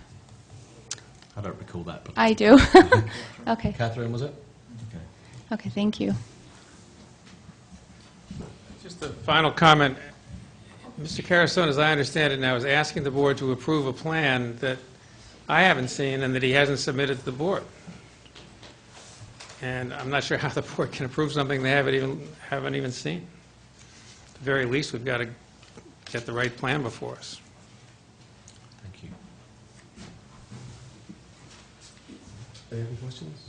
I don't recall that. But I do. Okay. Catherine, was it? Okay. Okay, thank you. Just a final comment. Mr. Carasone, as I understand it now, is asking the board to approve a plan that I haven't seen and that he hasn't submitted to the board. And I'm not sure how the board can approve something they haven't even seen. At the very least, we've got to get the right plan before us. Thank you. Any other questions?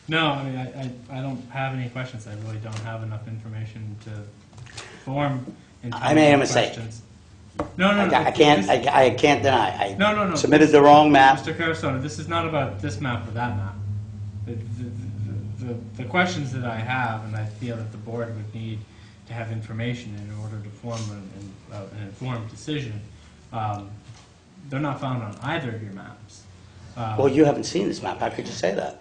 No, I mean, I don't have any questions. I really don't have enough information to form. I made a mistake. Questions. No. I can't deny. No. Submitted the wrong map. Mr. Carasone, this is not about this map or that map. The questions that I have, and I feel that the board would need to have information in order to form an informed decision, they're not found on either of your maps. Well, you haven't seen this map. How could you say that?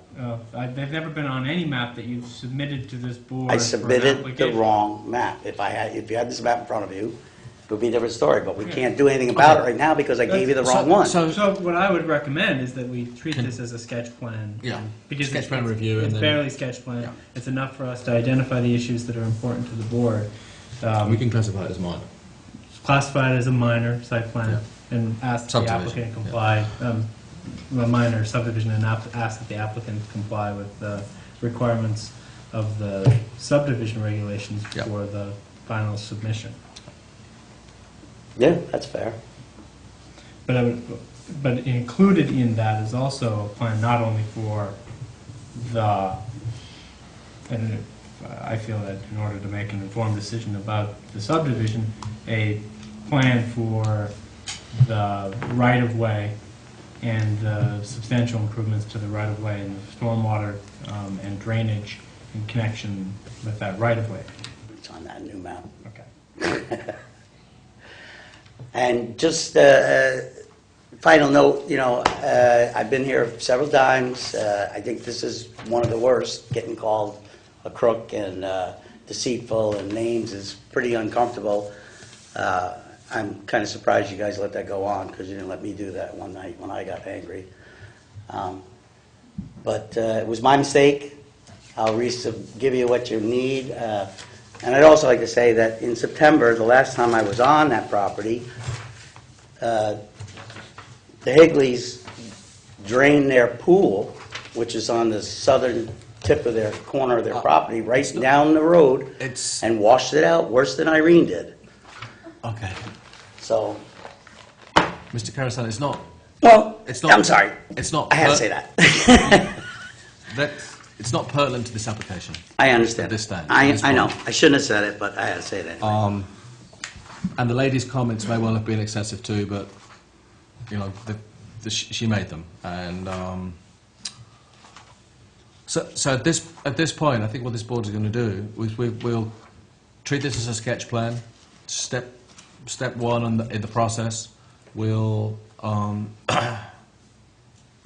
They've never been on any map that you've submitted to this board. I for an submitted the application. wrong map. If you had this map in front of you, it would be a different story, but we can't do anything about it right now because I gave you the wrong one. So what I would recommend is that we treat this as a sketch plan. Yeah, Because sketch plan review. It's and barely sketch plan. Yeah. It's enough for us to identify the issues that are important to the board. We can classify it as minor. Classify it as a minor site plan and ask that the Subdivision, applicant comply, a minor subdivision, and ask that the applicant comply with the requirements of the subdivision regulations Yeah. for the final submission. Yeah, that's fair. But included in that is also a plan not only for and I feel that in order to make an informed decision about the subdivision, a plan for the right-of-way and the substantial improvements to the right-of-way and the stormwater and drainage in connection with that right-of-way. It's on that new map. Okay. And just final note, I've been here several times. I think this is one of the worst. Getting called a crook and deceitful and names is pretty uncomfortable. I'm kind of surprised you guys let that go on because you didn't let me do that one night when I got angry. But it was my mistake. I'll give you what you need. And I'd also like to say that in September, the last time I was on that property, the Higleys drained their pool, which is on the southern tip of their corner of their property, right down the road, and washed it out worse than Irene did. Okay. So, Mr. Carasone, it's not. well, It's not. I'm sorry. It's not. I had to say that. It's not pertinent to this application. I understand. At this stage. I know. I shouldn't have said it, but I had to say it anyway. And the lady's comments may well have been excessive too, but she made them. And so at this point, I think what this board is going to do is we'll treat this as a sketch plan. Step one in the process, we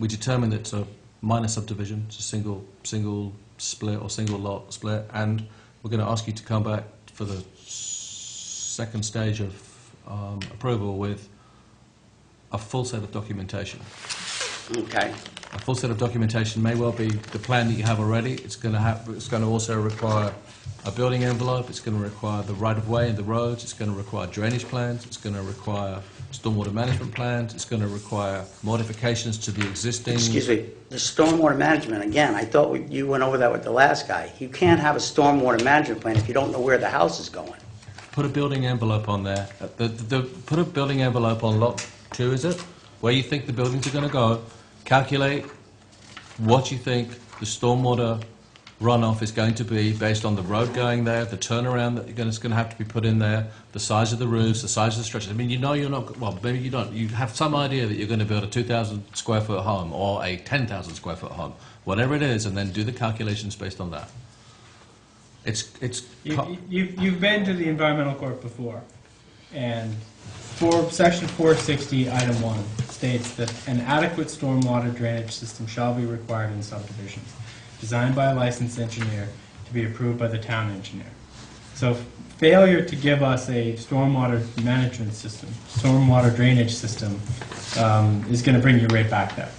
determine that it's a minor subdivision, it's a single split or single lot split, and we're going to ask you to come back for the second stage of approval with a full set of documentation. Okay. A full set of documentation may well be the plan that you have already. It's going to also require a building envelope. It's going to require the right-of-way and the roads. It's going to require drainage plans. It's going to require stormwater management plans. It's going to require modifications to the existing. Excuse me. The stormwater management, again, I thought you went over that with the last guy. You can't have a stormwater management plan if you don't know where the house is going. Put a building envelope on there. Put a building envelope on lot 2, is it? Where you think the buildings are going to go. Calculate what you think the stormwater runoff is going to be based on the road going there, the turnaround that's going to have to be put in there, the size of the roofs, the size of the structures. I mean, you're not, well, maybe you don't. You have some idea that you're going to build a 2,000 square foot home or a 10,000 square foot home, whatever it is, and then do the calculations based on that. You've been to the environmental court before, and for section 460, item 1 states that an adequate stormwater drainage system shall be required in subdivisions, designed by a licensed engineer to be approved by the town engineer. So failure to give us a stormwater management system, stormwater drainage system, is going to bring you right back there.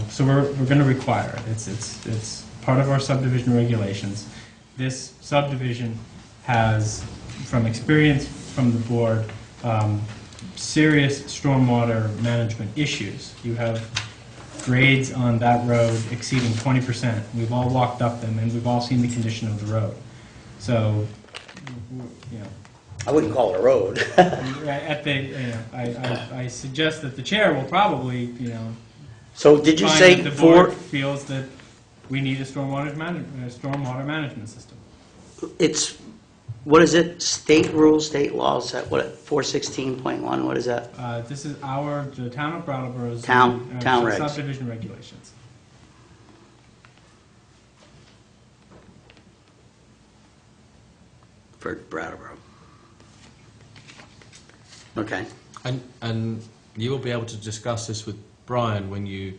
So we're going to require it. It's part of our subdivision regulations. This subdivision has from experience from the board, serious stormwater management issues. You have grades on that road exceeding 20%. We've all walked up them, and we've all seen the condition of the road. So, you know, I wouldn't call it a road. at the, you know, I suggest that the chair will probably, you know, So did you find say that the four, board feels that we need a stormwater management system. it's, what is it, state rules, state laws, that, what, 416.1, what is that? This is the town of Brattleboro's Town regs. subdivision regulations. For Brattleboro. Okay. And you will be able to discuss this with Brian when you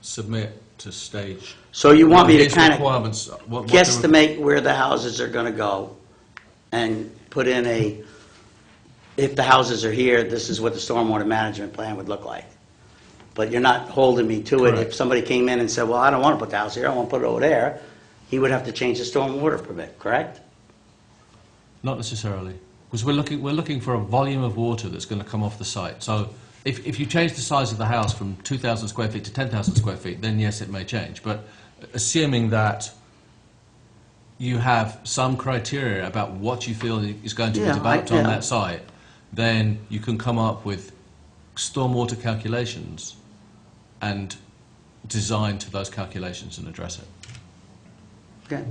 submit to stage. So you want me to his kind of requirements, what the- guesstimate where the houses are going to go and put in a, if the houses are here, this is what the stormwater management plan would look like. But you're not holding me to it. Correct. If somebody came in and said, well, I don't want to put the house here, I want to put it over there, he would have to change the stormwater permit, correct? Not necessarily, because we're looking for a volume of water that's going to come off the site. So if you change the size of the house from 2,000 square feet to 10,000 square feet, then yes, it may change. But assuming that you have some criteria about what you feel is going to be developed on that site, then you can come up with stormwater calculations and design to those calculations and address it. Okay.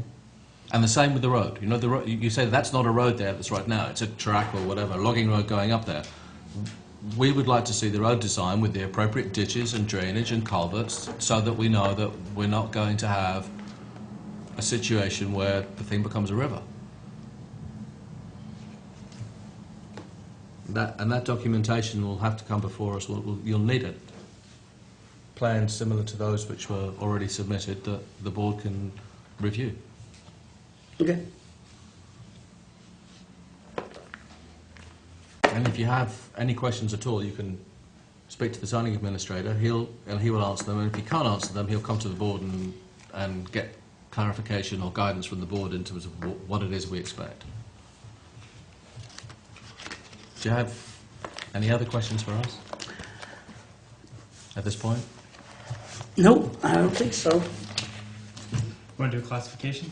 And the same with the road. You know, the road, you say that's not a road there that's right now. It's a track or whatever, a logging road going up there. We would like to see the road design with the appropriate ditches and drainage and culverts so that we know that we're not going to have a situation where the thing becomes a river. That documentation will have to come before us. You'll need it. Plans similar to those which were already submitted that the board can review. Okay. And if you have any questions at all, you can speak to the zoning administrator. He will answer them. And if he can't answer them, he'll come to the board and get clarification or guidance from the board in terms of what it is we expect. Do you have any other questions for us at this point? Nope, I don't think so. Want to do a classification?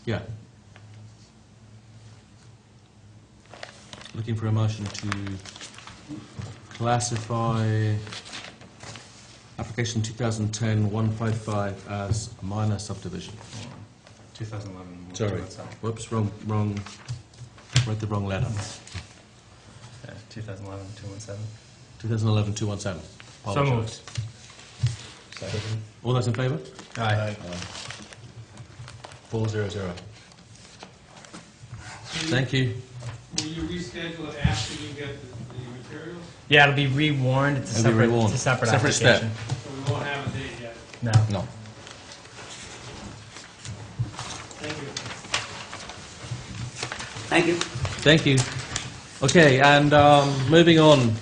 Yeah. Looking for a motion to classify application 2010-155 as a minor subdivision. 2011. Sorry. Whoops, wrong. Read the wrong letter. 2011-217. 2011-217. So Apologize. moved. All those in favour? Aye. 400. Thank you. Will you reschedule it after you get the materials? Yeah, it'll be rewarned. It's a It'll be separate, rewarned. it's a separate Separate step. application. So we won't have a date yet? No. No. Thank you. Thank you. Thank you. Okay, and moving on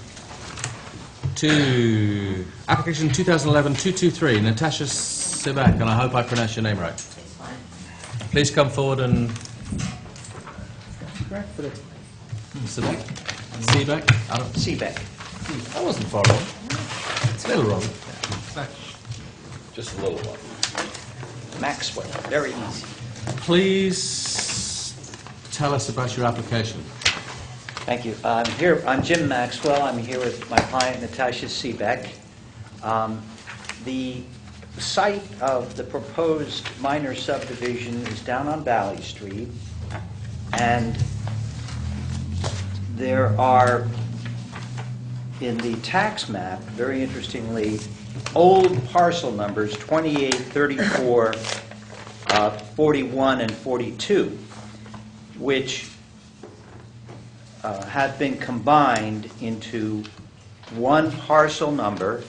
to application 2011-223, Natasha Sibak, and I hope I pronounced your name right. Please come forward and... Sibak? Sibak? I don't... Seaback. That wasn't far wrong. It's a little wrong. Just a little one. Maxwell, very easy. Please tell us about your application. Thank you. I'm Jim Maxwell. I'm here with my client, Natasha Seebeck. The site of the proposed minor subdivision is down on Valley Street, and there are, in the tax map, very interestingly, old parcel numbers, 28, 34, 41, and 42, which have been combined into one parcel number,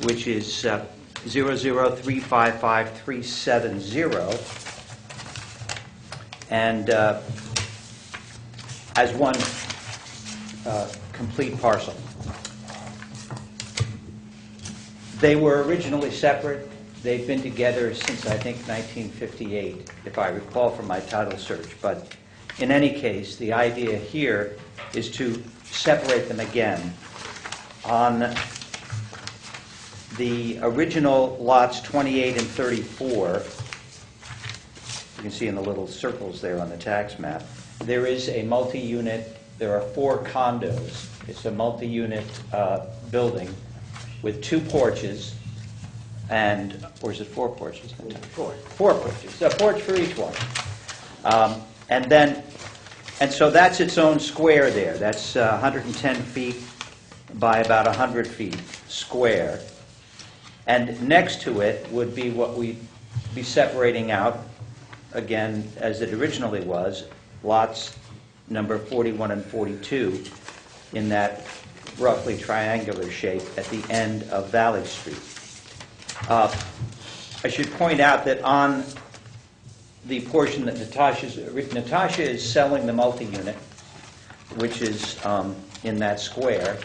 which is 00355,370, and as one complete parcel. They were originally separate. They've been together since, I think, 1958, if I recall from my title search. But In any case, the idea here is to separate them again. On the original lots 28 and 34, you can see in the little circles there on the tax map, there is a multi-unit, there are 4 condos. It's a multi-unit building with 2 porches, and, or is it 4 porches? 4 porches, a porch for each one. And so that's its own square there. That's 110 feet by about 100 feet square. And next to it would be what we'd be separating out, again, as it originally was, lots number 41 and 42 in that roughly triangular shape at the end of Valley Street. I should point out that on the portion that Natasha is selling the multi-unit, which is in that square,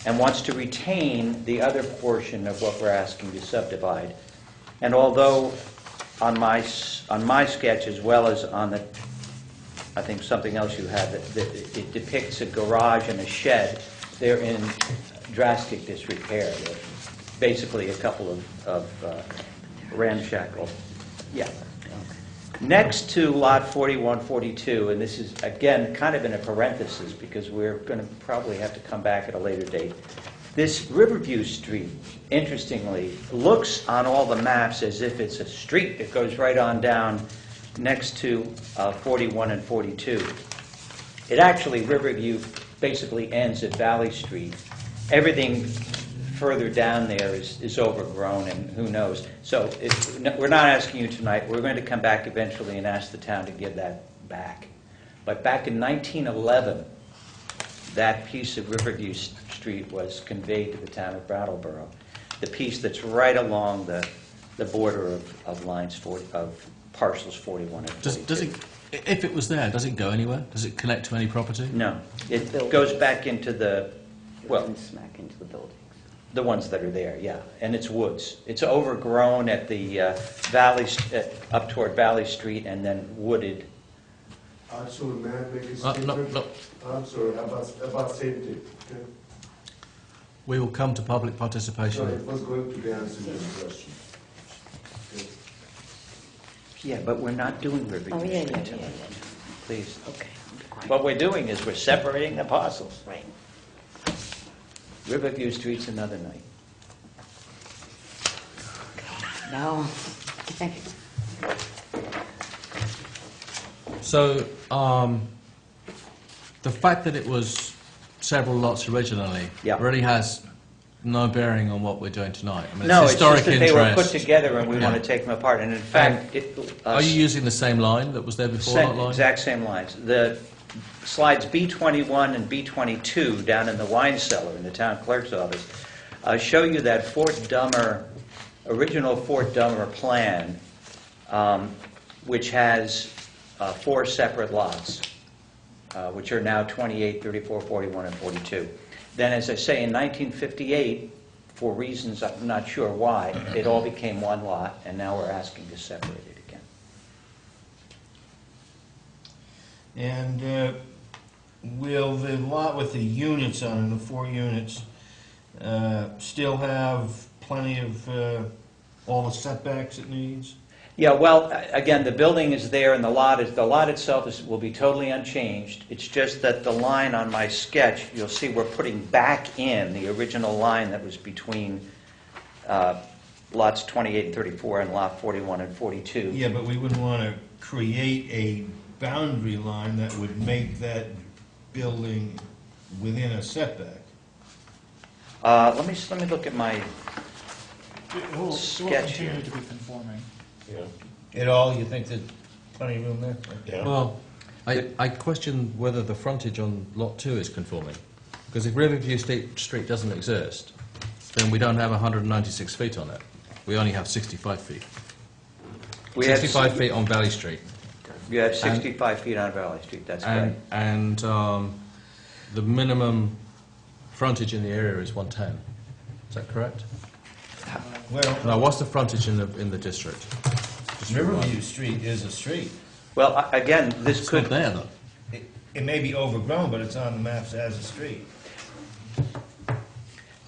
and wants to retain the other portion of what we're asking to subdivide. And although on my sketch, as well as on the, I think something else you had, that it depicts a garage and a shed, they're in drastic disrepair. They're basically a couple of ramshackle. Yeah. Next to lot 41, 42, and this is, again, kind of in a parenthesis because we're going to probably have to come back at a later date. This Riverview Street, interestingly, looks on all the maps as if it's a street that goes right on down next to 41 and 42. It actually, Riverview basically ends at Valley Street. Everything further down there is overgrown, and who knows. So we're not asking you tonight. We're going to come back eventually and ask the town to give that back. But back in 1911, that piece of Riverview Street was conveyed to the town of Brattleboro, the piece that's right along the border of lines of parcels 41 and 42. Does it, if it was there, does it go anywhere? Does it connect to any property? No. It goes back into the, well, Smack into the buildings. the ones that are there, yeah. And it's woods. It's overgrown at the valley, up toward Valley Street, and then wooded. Actually, may I make a statement? No. I'm sorry, about safety. Okay? We will come to public participation. No, it was going to be answering this question. Okay. Yeah, but we're not doing Riverview Oh, yeah, Street yeah, tonight. yeah. Please. Okay. What we're doing is we're separating the parcels. Right. Riverview Street's another night. No. So, the fact that it was several lots originally Yeah. really has no bearing on what we're doing tonight. I mean, No, it's it's just historic that they were interest. put together and we Yeah. want to take them apart. And in fact, Are you using the same line that was there before? That line? exact same lines. The slides B21 and B22 down in the wine cellar in the town clerk's office show you that original Fort Dummer plan, which has 4 separate lots, which are now 28, 34, 41, and 42. Then, as I say, in 1958, for reasons I'm not sure why, it all became one lot, and now we're asking to separate it again. And will the lot with the units on it, the 4 units, still have plenty of all the setbacks it needs? Yeah, well, again, the building is there, and the lot itself will be totally unchanged. It's just that the line on my sketch, you'll see we're putting back in the original line that was between lots 28 and 34 and lot 41 and 42. Yeah, but we wouldn't want to create a boundary line that would make that building within a setback. Let me look at my sketch here. to be conforming. At all, you think there's plenty of room there? Yeah. Well, I question whether the frontage on Lot 2 is conforming. Because if Riverview Street doesn't exist, then we don't have 196 feet on it. We only have 65 feet. We have 65 feet on Valley Street. You have 65 feet on Valley Street, that's correct. And the minimum frontage in the area is 110. Is that correct? Well, Now, what's the frontage in the district? Just Riverview Street is a street. Well, again, this It's could... not there, though. It may be overgrown, but it's on the maps as a street.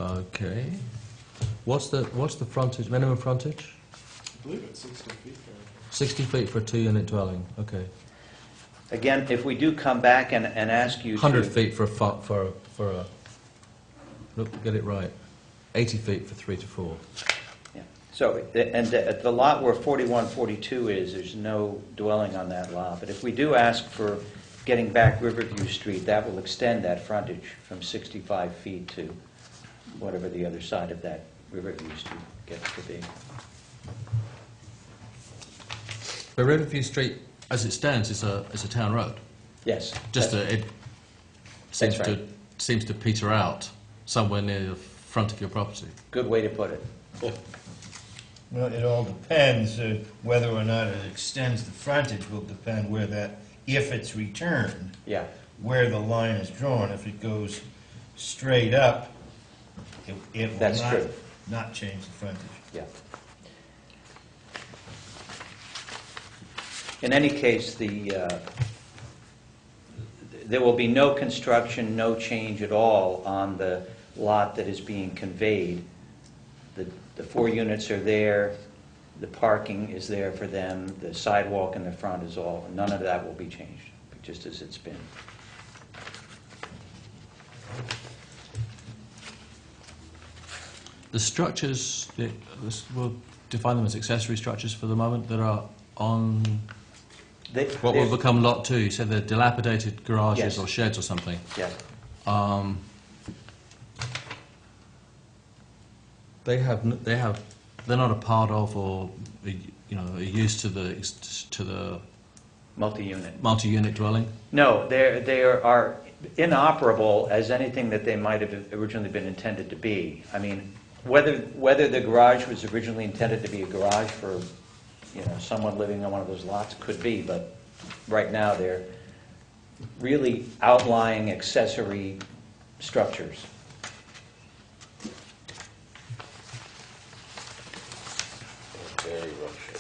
Okay. What's the frontage, minimum frontage? I believe it's 60 feet there. 60 feet for a 2-unit dwelling, okay. Again, if we do come back and ask you to... 100 feet for a, look, get it right. 80 feet for 3 to 4. Yeah. So, and the lot where 4142 is, there's no dwelling on that lot. But if we do ask for getting back Riverview Street, that will extend that frontage from 65 feet to whatever the other side of that Riverview Street gets to be. But Riverview Street, as it stands, is a town road. Yes. Just it seems That's right. seems to peter out somewhere near the front of your property. Good way to put it. Well, it all depends, whether or not it extends the frontage will depend where that, if it's returned, Yeah. where the line is drawn. If it goes straight up, it will That's true. not change the frontage. Yeah. In any case, there will be no construction, no change at all on the lot that is being conveyed. The 4 units are there, the parking is there for them, the sidewalk in the front is all, none of that will be changed, just as it's been. The structures, we'll define them as accessory structures for the moment, that are on what will become Lot 2. You said they're dilapidated garages Yes. or sheds or something. Yes. They're not a part of or a use to the multi-unit dwelling. No, they are inoperable as anything that they might have originally been intended to be. I mean, whether the garage was originally intended to be a garage for someone living on one of those lots could be, but right now they're really outlying accessory structures. Very rough shape.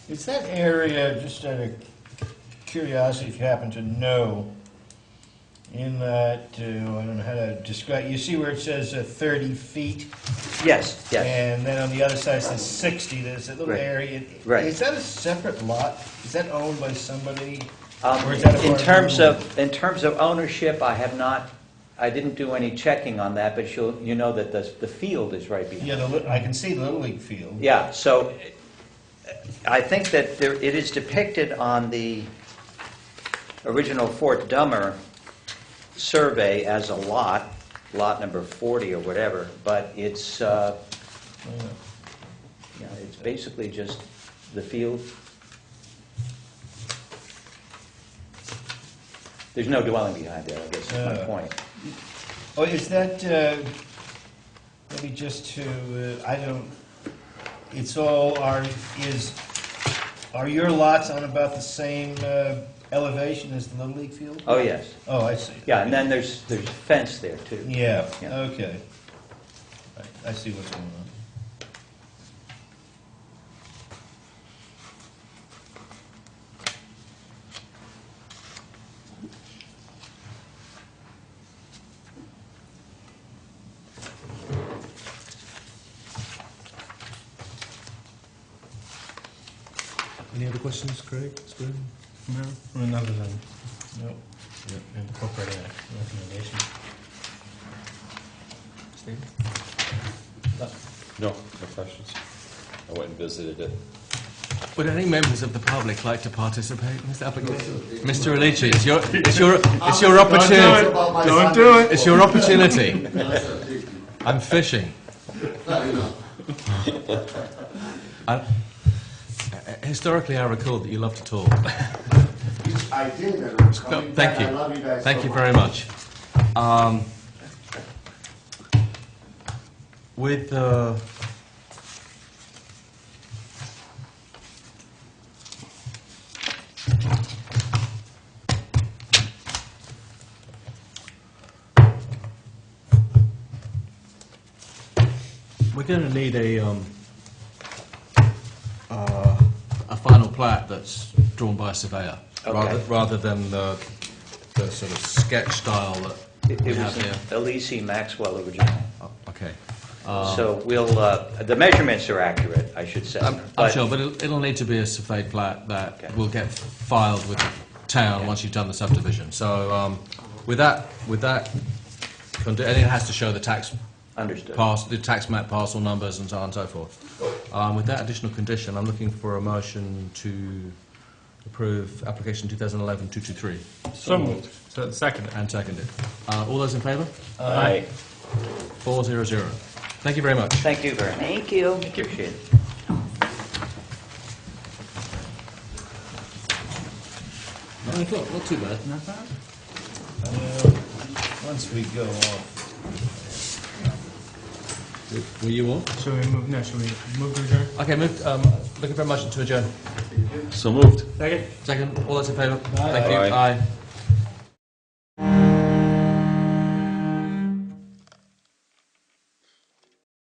Is that area, just out of curiosity, if you happen to know, in that, I don't know how to describe, you see where it says 30 feet? Yes, yes. And then on the other side it says 60, there's a little Right. area. Right. Is that a separate lot? Is that owned by somebody? Or is that a In part terms the- of ownership, I didn't do any checking on that, but you know that the field is right behind. Yeah, I can see the Little League field. Yeah, so I think that it is depicted on the original Fort Dummer survey as a lot number 40 or whatever, but it's it's basically just the field. There's no dwelling behind there, I guess is my point. Oh, is that, maybe just to, it's all, are your lots on about the same elevation as the Little League field? Oh, yes. Oh, I see. Yeah, and then there's a fence there, too. Yeah, Yeah. okay. I see what's going on. Any other questions, Craig? Spoon? No, none of them. Nope. Incorporating a recommendation. Steve? No questions. I went and visited it. Would any members of the public like to participate in this application? Mr. Alici, it's your opportunity. Don't do it. It's your opportunity. I'm fishing. Historically, I recall that you love to talk. I did. And I was No, coming thank back. you. I love you guys Thank so you much. very much. With We're going to need a final plat that's drawn by a surveyor, Okay. rather than the sort of sketch style that It we was have an here. Elise Maxwell original. Okay. So we'll, the measurements are accurate, I should say. I'm sure, but it'll need to be a surveyed plat that Okay. will get filed with the town once you've done the subdivision. So with that, and it has to show the tax Understood. the tax map parcel numbers and so on and so forth. With that additional condition, I'm looking for a motion to approve application 2011-223. So moved. So second. And seconded. All those in favour? Aye. 400. Thank you very much. Thank you very much. Thank you. Appreciate it. 9 o'clock, not too bad. Not bad. Once we go off. Were you on? Should we move, no, should we move to adjourn? Okay, looking for a motion to adjourn. So moved. Second. Second, all those in favour? Aye. Thank you. Aye. Aye.